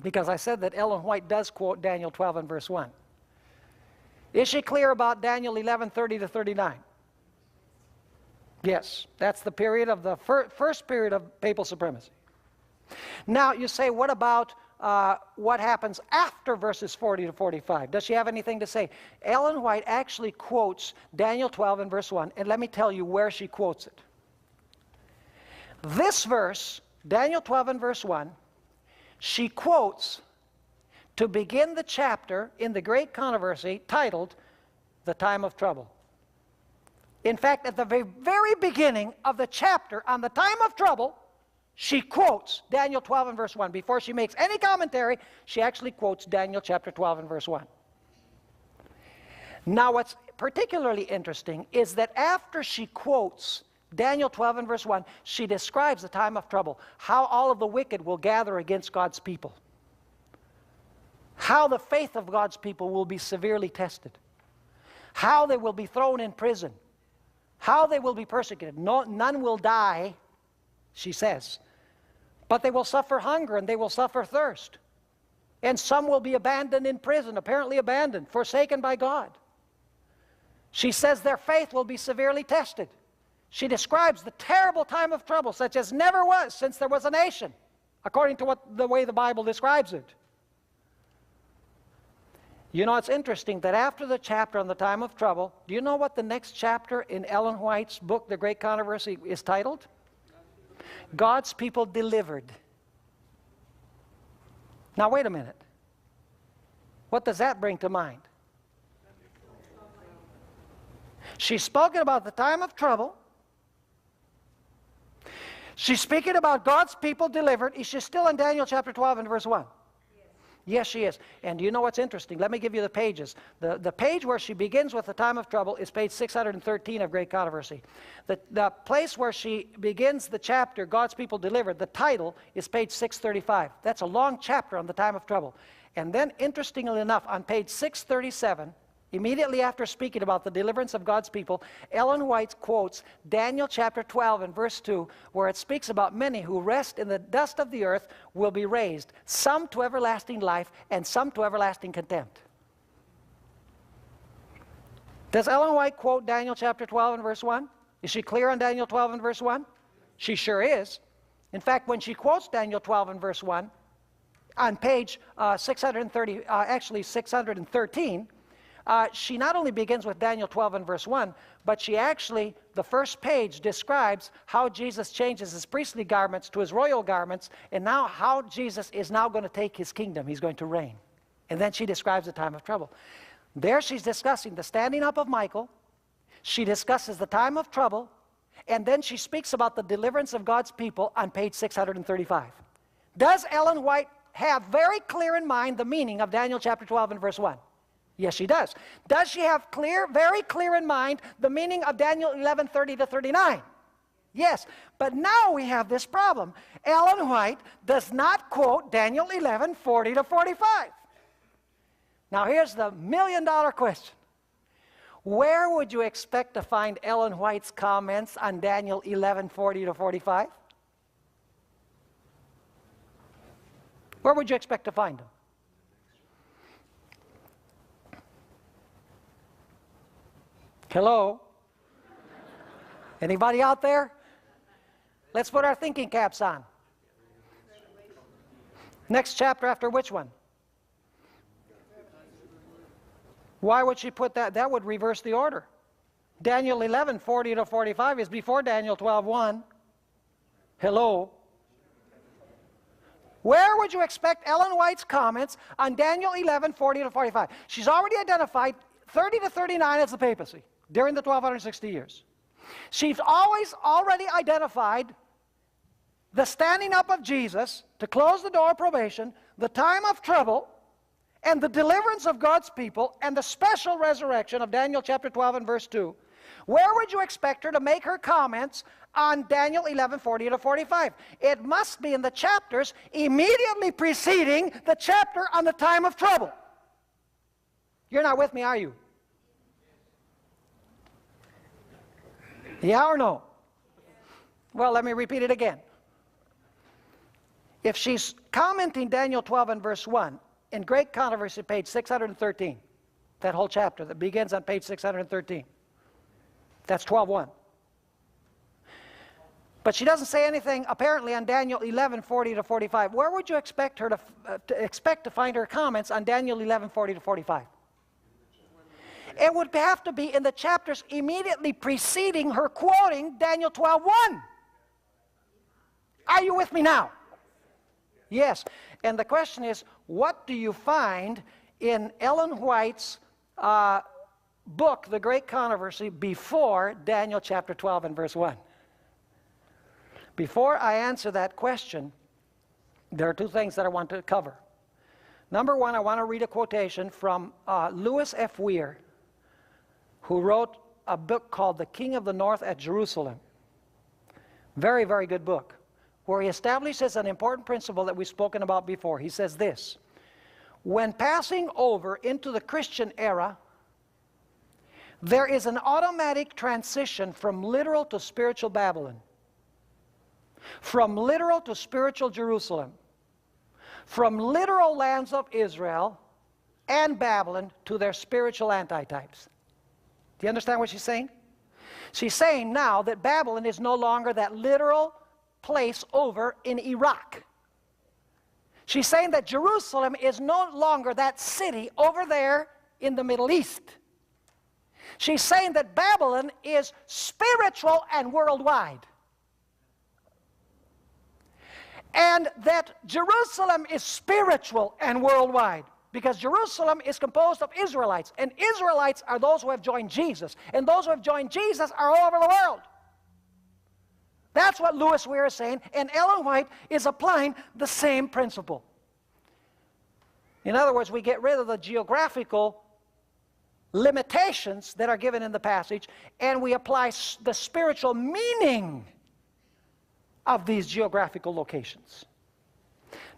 Because I said that Ellen White does quote Daniel 12 and verse 1. Is she clear about Daniel 11:30 to 39? Yes, that's the period of the first period of papal supremacy. Now you say, what about what happens after verses 40 to 45? Does she have anything to say? Ellen White actually quotes Daniel 12 and verse 1, and let me tell you where she quotes it. This verse, Daniel 12 and verse 1, she quotes to begin the chapter in the great controversy titled The Time of Trouble. In fact, at the very beginning of the chapter on the time of trouble, she quotes Daniel 12 and verse 1. Before she makes any commentary, she actually quotes Daniel chapter 12 and verse 1. Now, what's particularly interesting is that after she quotes Daniel 12 and verse 1, she describes the time of trouble, how all of the wicked will gather against God's people, how the faith of God's people will be severely tested, how they will be thrown in prison, how they will be persecuted. None will die, she says, but they will suffer hunger and they will suffer thirst. And some will be abandoned in prison, apparently abandoned, forsaken by God. She says their faith will be severely tested. She describes the terrible time of trouble such as never was since there was a nation, according to the way the Bible describes it. You know, it's interesting that after the chapter on the time of trouble, do you know what the next chapter in Ellen White's book, The Great Controversy, is titled? God's People Delivered. Now, wait a minute. What does that bring to mind? She's spoken about the time of trouble. She's speaking about God's people delivered. Is she still in Daniel chapter 12 and verse 1? Yes, she is. And do you know what's interesting? Let me give you the pages. The page where she begins with the time of trouble is page 613 of Great Controversy. The place where she begins the chapter, God's People Delivered, the title is page 635. That's a long chapter on the time of trouble. And then, interestingly enough, on page 637, immediately after speaking about the deliverance of God's people, Ellen White quotes Daniel chapter 12 and verse 2, where it speaks about many who rest in the dust of the earth will be raised, some to everlasting life and some to everlasting contempt. Does Ellen White quote Daniel chapter 12 and verse 1? Is she clear on Daniel 12 and verse 1? She sure is. In fact, when she quotes Daniel 12 and verse 1, on page 613, she not only begins with Daniel 12 and verse 1, but she actually, the first page describes how Jesus changes his priestly garments to his royal garments, and now how Jesus is now going to take his kingdom. He's going to reign. And then she describes the time of trouble. There she's discussing the standing up of Michael. She discusses the time of trouble, and then she speaks about the deliverance of God's people on page 635. Does Ellen White have very clear in mind the meaning of Daniel chapter 12 and verse 1? Yes, she does. Does she have very clear in mind the meaning of Daniel 11:30 to 39? Yes, but now we have this problem. Ellen White does not quote Daniel 11:40 to 45. Now here's the million-dollar question. Where would you expect to find Ellen White's comments on Daniel 11:40 to 45? Where would you expect to find them? Hello? Anybody out there? Let's put our thinking caps on. Next chapter after which one? Why would she put that? That would reverse the order. Daniel 11:40 to 45 is before Daniel 12:1. Hello? Where would you expect Ellen White's comments on Daniel 11:40 to 45? She's already identified 30 to 39 as the papacy during the 1260 years. She's already identified the standing up of Jesus to close the door of probation, the time of trouble, and the deliverance of God's people, and the special resurrection of Daniel chapter 12 and verse 2. Where would you expect her to make her comments on Daniel 11:40 to 45? It must be in the chapters immediately preceding the chapter on the time of trouble. You're not with me, are you? Yeah or no? Well, let me repeat it again. If she's commenting Daniel 12 and verse 1, in Great Controversy, page 613, that whole chapter that begins on page 613, that's 12:1. But she doesn't say anything apparently on Daniel 11:40 to 45. Where would you expect her to find her comments on Daniel 11:40 to 45? It would have to be in the chapters immediately preceding her quoting Daniel 12:1. Are you with me now? Yes. And the question is, what do you find in Ellen White's book, The Great Controversy, before Daniel chapter 12 and verse 1? Before I answer that question, there are two things that I want to cover. Number one, I want to read a quotation from Lewis F. Weir, who wrote a book called The King of the North at Jerusalem. Very, very good book, where he establishes an important principle that we've spoken about before. He says this: when passing over into the Christian era, there is an automatic transition from literal to spiritual Babylon, from literal to spiritual Jerusalem, from literal lands of Israel and Babylon to their spiritual antitypes. Do you understand what she's saying? She's saying now that Babylon is no longer that literal place over in Iraq. She's saying that Jerusalem is no longer that city over there in the Middle East. She's saying that Babylon is spiritual and worldwide. And that Jerusalem is spiritual and worldwide, because Jerusalem is composed of Israelites, and Israelites are those who have joined Jesus, and those who have joined Jesus are all over the world. That's what Lewis Weir is saying, and Ellen White is applying the same principle. In other words, we get rid of the geographical limitations that are given in the passage, and we apply the spiritual meaning of these geographical locations.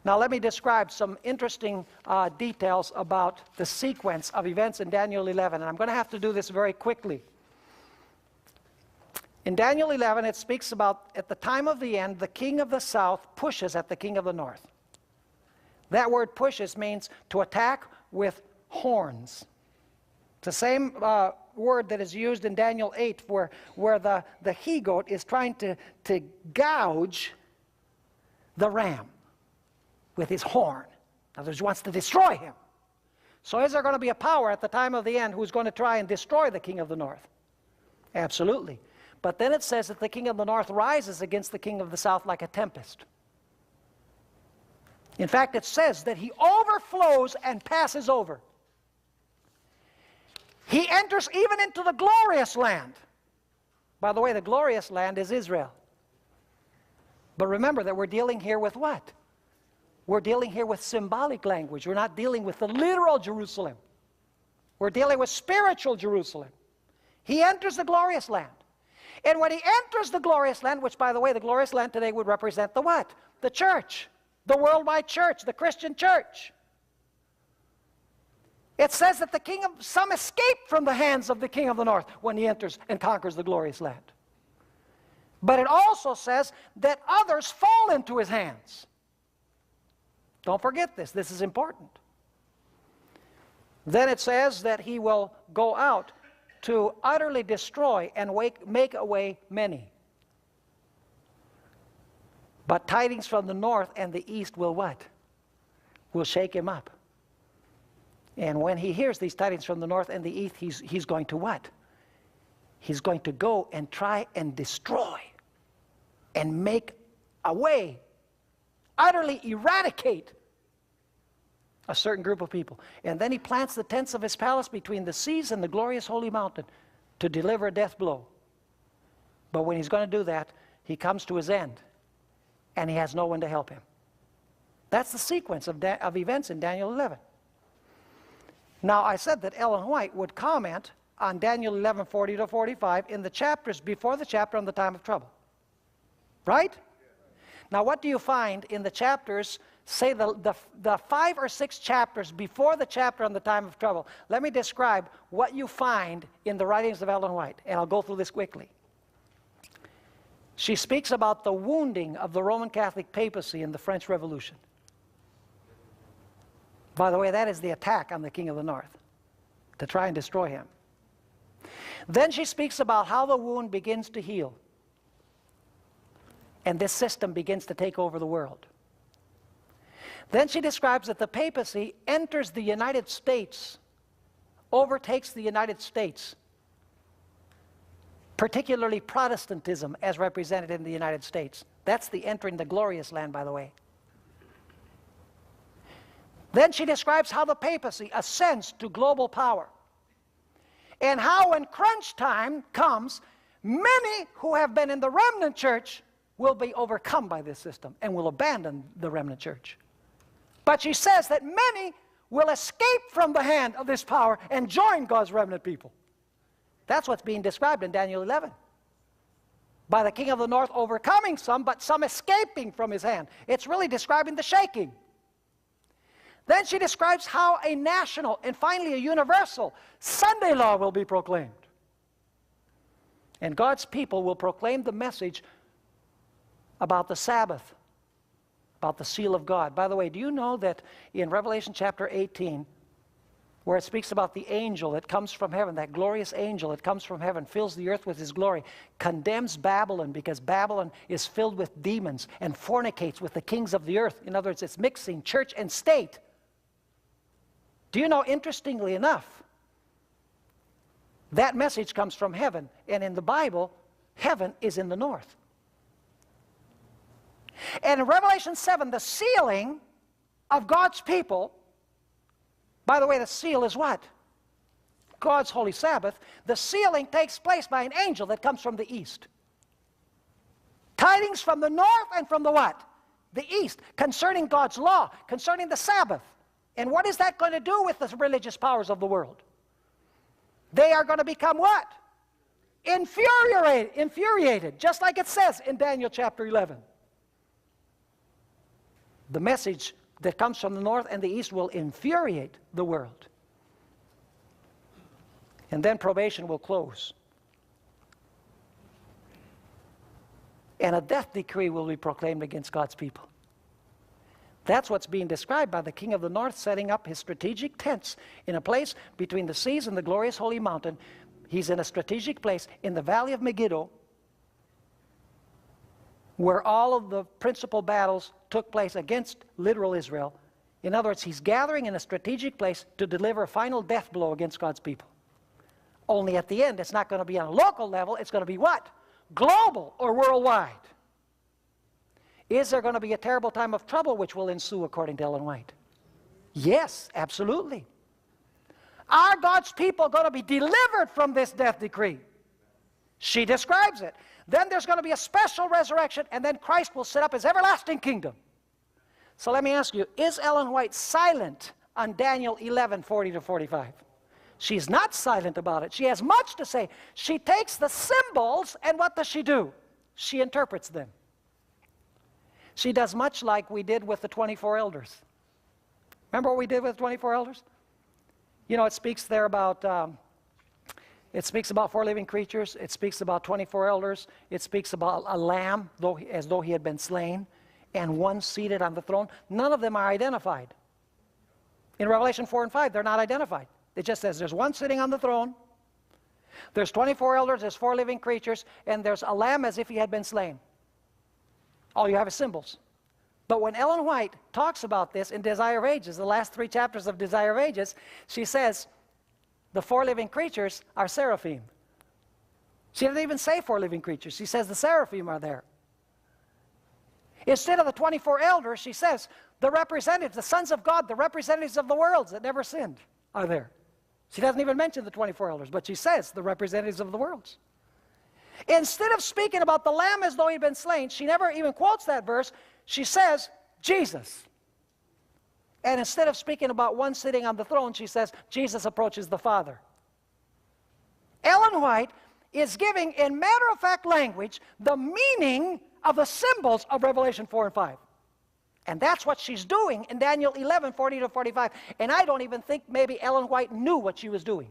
Now let me describe some interesting details about the sequence of events in Daniel 11, and I'm going to have to do this very quickly. In Daniel 11, it speaks about, at the time of the end, the king of the south pushes at the king of the north. That word pushes means to attack with horns. It's the same word that is used in Daniel 8 where the he-goat is trying to gouge the ram with his horn. In other words, he wants to destroy him. So is there going to be a power at the time of the end who's going to try and destroy the king of the north? Absolutely. But then it says that the king of the north rises against the king of the south like a tempest. In fact, it says that he overflows and passes over. He enters even into the glorious land. By the way, the glorious land is Israel. But remember that we're dealing here with what? We're dealing here with symbolic language. We're not dealing with the literal Jerusalem. We're dealing with spiritual Jerusalem. He enters the glorious land. And when he enters the glorious land, which, by the way, the glorious land today would represent the what? The church. The worldwide church, the Christian church. It says that some escape from the hands of the king of the north when he enters and conquers the glorious land. But it also says that others fall into his hands. Don't forget this. This is important. Then it says that he will go out to utterly destroy and make away many. But tidings from the north and the east will what? Will shake him up. And when he hears these tidings from the north and the east, he's going to what? He's going to go and try and destroy and make away, utterly eradicate a certain group of people. And then he plants the tents of his palace between the seas and the glorious holy mountain to deliver a death blow. But when he's going to do that, he comes to his end, and he has no one to help him. That's the sequence of events in Daniel 11. Now, I said that Ellen White would comment on Daniel 11:40 to 45 in the chapters before the chapter on the time of trouble. Right? Now, what do you find in the chapters, say the 5 or 6 chapters before the chapter on the time of trouble? Let me describe what you find in the writings of Ellen White, and I'll go through this quickly. She speaks about the wounding of the Roman Catholic papacy in the French Revolution. By the way, that is the attack on the king of the north, to try and destroy him. Then she speaks about how the wound begins to heal, and this system begins to take over the world. Then she describes that the papacy enters the United States, overtakes the United States, particularly Protestantism as represented in the United States. That's the entering the glorious land, by the way. Then she describes how the papacy ascends to global power. And how when crunch time comes, many who have been in the remnant church will be overcome by this system and will abandon the remnant church. But she says that many will escape from the hand of this power and join God's remnant people. That's what's being described in Daniel 11. By the king of the north overcoming some, but some escaping from his hand. It's really describing the shaking. Then she describes how a national and finally a universal Sunday law will be proclaimed. And God's people will proclaim the message about the Sabbath, about the seal of God. By the way, do you know that in Revelation chapter 18, where it speaks about the angel that comes from heaven, that glorious angel that comes from heaven, fills the earth with his glory, condemns Babylon because Babylon is filled with demons and fornicates with the kings of the earth. In other words, it's mixing church and state. Do you know, interestingly enough, that message comes from heaven, and in the Bible, heaven is in the north. And in Revelation 7, the sealing of God's people, by the way, the seal is what? God's holy Sabbath. The sealing takes place by an angel that comes from the east. Tidings from the north and from the what? The east, concerning God's law, concerning the Sabbath. And what is that going to do with the religious powers of the world? They are going to become what? Infuriated, just like it says in Daniel chapter 11. The message that comes from the north and the east will infuriate the world. And then probation will close. And a death decree will be proclaimed against God's people. That's what's being described by the king of the north setting up his strategic tents in a place between the seas and the glorious holy mountain. He's in a strategic place in the valley of Megiddo, where all of the principal battles took place against literal Israel. In other words, he's gathering in a strategic place to deliver a final death blow against God's people. Only at the end, it's not going to be on a local level, it's going to be what? Global or worldwide. Is there going to be a terrible time of trouble which will ensue according to Ellen White? Yes, absolutely. Are God's people going to be delivered from this death decree? She describes it. Then there's going to be a special resurrection, and then Christ will set up his everlasting kingdom. So let me ask you, is Ellen White silent on Daniel 11:40-45? She's not silent about it. She has much to say. She takes the symbols, and what does she do? She interprets them. She does much like we did with the 24 elders. Remember what we did with the 24 elders? You know, it speaks there about, it speaks about 4 living creatures. It speaks about 24 elders. It speaks about a lamb, as though he had been slain, and one seated on the throne. None of them are identified. In Revelation 4 and 5, they're not identified. It just says there's one sitting on the throne, there's 24 elders, there's 4 living creatures, and there's a lamb as if he had been slain. All you have is symbols. But when Ellen White talks about this in Desire of Ages, the last 3 chapters of Desire of Ages, she says the 4 living creatures are seraphim. She doesn't even say 4 living creatures. She says the seraphim are there. Instead of the 24 elders, she says the representatives, the sons of God, the representatives of the worlds that never sinned are there. She doesn't even mention the 24 elders, but she says the representatives of the worlds. Instead of speaking about the lamb as though he'd been slain, she never even quotes that verse. She says, Jesus. And instead of speaking about one sitting on the throne, she says, Jesus approaches the Father. Ellen White is giving, in matter-of-fact language, the meaning of the symbols of Revelation 4 and 5. And that's what she's doing in Daniel 11:40-45. And I don't even think maybe Ellen White knew what she was doing.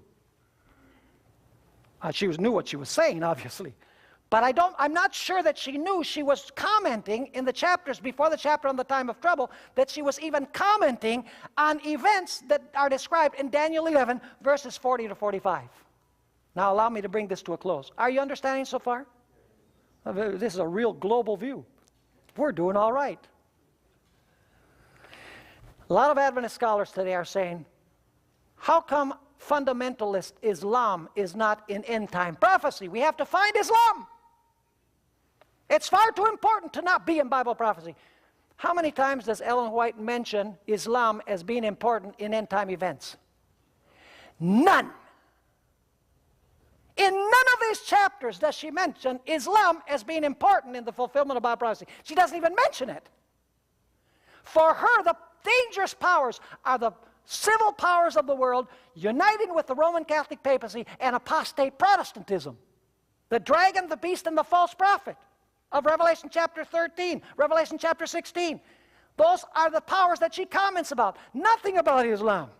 She knew what she was saying, obviously. But I'm not sure that she knew she was commenting in the chapters before the chapter on the time of trouble, that she was even commenting on events that are described in Daniel 11, verses 40-45. Now allow me to bring this to a close. Are you understanding so far? This is a real global view. We're doing all right. A lot of Adventist scholars today are saying, how come fundamentalist Islam is not in end-time prophecy? We have to find Islam. It's far too important to not be in Bible prophecy. How many times does Ellen White mention Islam as being important in end-time events? None. In none of these chapters does she mention Islam as being important in the fulfillment of Bible prophecy. She doesn't even mention it. For her, the dangerous powers are the civil powers of the world uniting with the Roman Catholic papacy and apostate Protestantism. The dragon, the beast, and the false prophet of Revelation chapter 13, Revelation chapter 16. Those are the powers that she comments about. Nothing about Islam.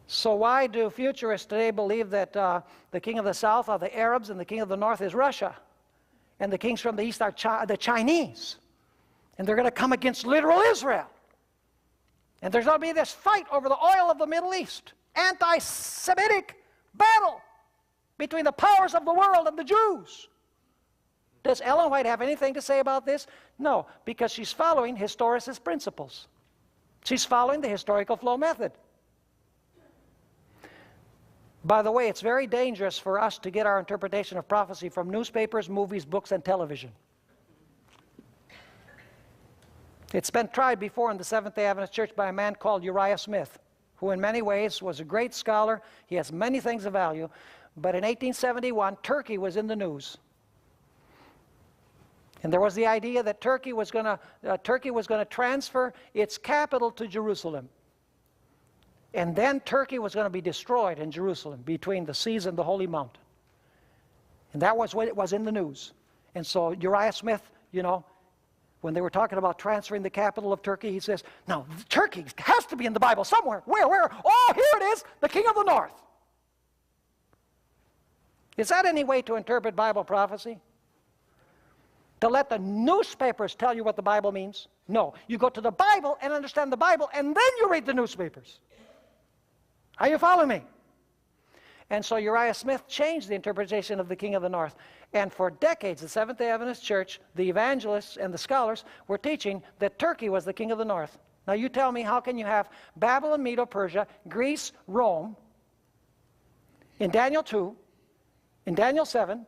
So why do futurists today believe that the king of the south are the Arabs and the king of the north is Russia? And the kings from the east are the Chinese. And they're going to come against literal Israel. And there's going to be this fight over the oil of the Middle East. Anti-Semitic battle between the powers of the world and the Jews. Does Ellen White have anything to say about this? No, because she's following historicist principles. She's following the historical flow method. By the way, it's very dangerous for us to get our interpretation of prophecy from newspapers, movies, books, and television. It's been tried before in the Seventh-day Adventist Church by a man called Uriah Smith, who in many ways was a great scholar. He has many things of value. But in 1871, Turkey was in the news. And there was the idea that Turkey was going to transfer its capital to Jerusalem. And then Turkey was going to be destroyed in Jerusalem between the seas and the Holy Mountain. And that was what it was in the news. And so Uriah Smith, you know, when they were talking about transferring the capital of Turkey, he says, no, Turkey has to be in the Bible somewhere. Where? Oh, here it is, the king of the north. Is that any way to interpret Bible prophecy? To let the newspapers tell you what the Bible means? No. You go to the Bible and understand the Bible, and then you read the newspapers. Are you following me? And so Uriah Smith changed the interpretation of the king of the north. And for decades, the Seventh-day Adventist Church, the evangelists and the scholars were teaching that Turkey was the king of the north. Now you tell me, how can you have Babylon, Medo-Persia, Greece, Rome, in Daniel 2, in Daniel 7,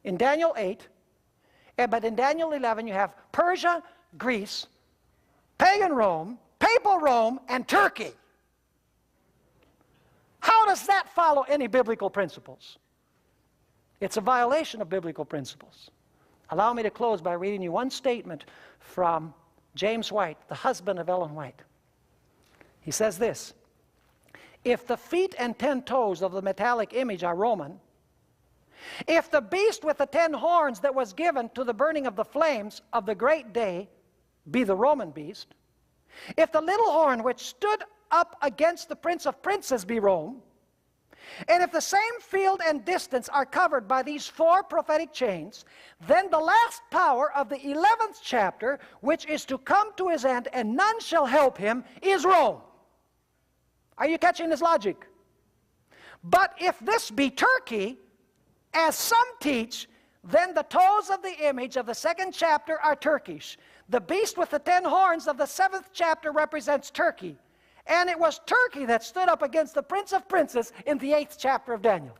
in Daniel 8, but in Daniel 11 you have Persia, Greece, pagan Rome, papal Rome, and Turkey. How does that follow any biblical principles? It's a violation of biblical principles. Allow me to close by reading you one statement from James White, the husband of Ellen White. He says this: if the feet and 10 toes of the metallic image are Roman, if the beast with the 10 horns that was given to the burning of the flames of the great day be the Roman beast, if the little horn which stood up against the prince of princes be Rome, and if the same field and distance are covered by these 4 prophetic chains, then the last power of the 11th chapter, which is to come to his end and none shall help him, is Rome. Are you catching this logic? But if this be Turkey, as some teach, then the toes of the image of the 2nd chapter are Turkish. The beast with the 10 horns of the 7th chapter represents Turkey. And it was Turkey that stood up against the Prince of Princes in the 8th chapter of Daniel.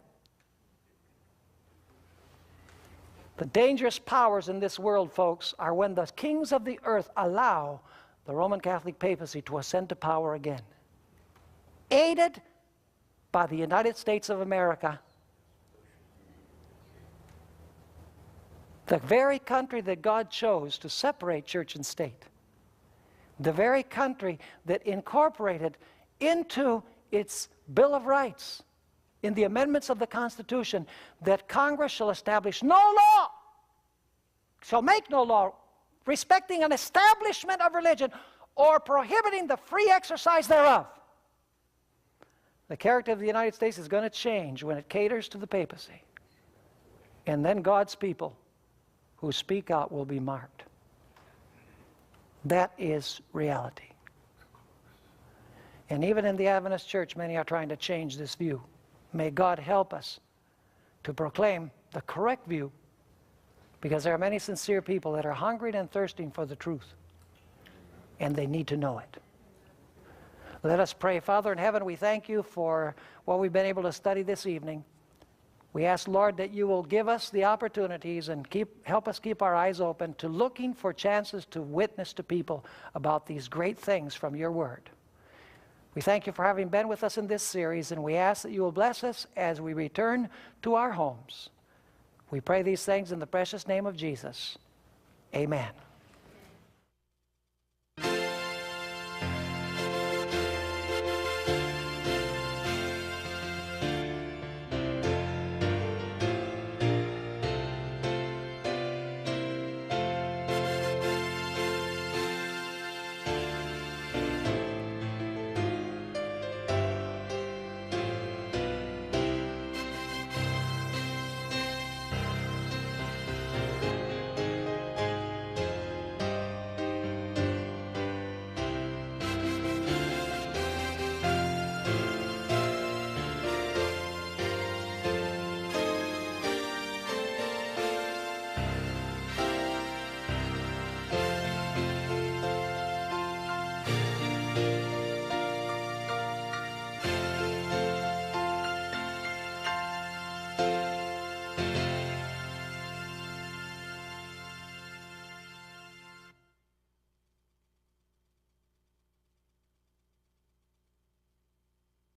The dangerous powers in this world, folks, are when the kings of the earth allow the Roman Catholic papacy to ascend to power again, aided by the United States of America, the very country that God chose to separate church and state. The very country that incorporated into its Bill of Rights, in the amendments of the Constitution, that Congress shall establish no law, shall make no law, respecting an establishment of religion or prohibiting the free exercise thereof. The character of the United States is going to change when it caters to the papacy. And then God's people who speak out will be marked. That is reality. And even in the Adventist Church, many are trying to change this view. May God help us to proclaim the correct view, because there are many sincere people that are hungry and thirsting for the truth, and they need to know it. Let us pray. Father in heaven, we thank you for what we've been able to study this evening. We ask, Lord, that you will give us the opportunities and help us keep our eyes open to looking for chances to witness to people about these great things from your word. We thank you for having been with us in this series, and we ask that you will bless us as we return to our homes. We pray these things in the precious name of Jesus. Amen.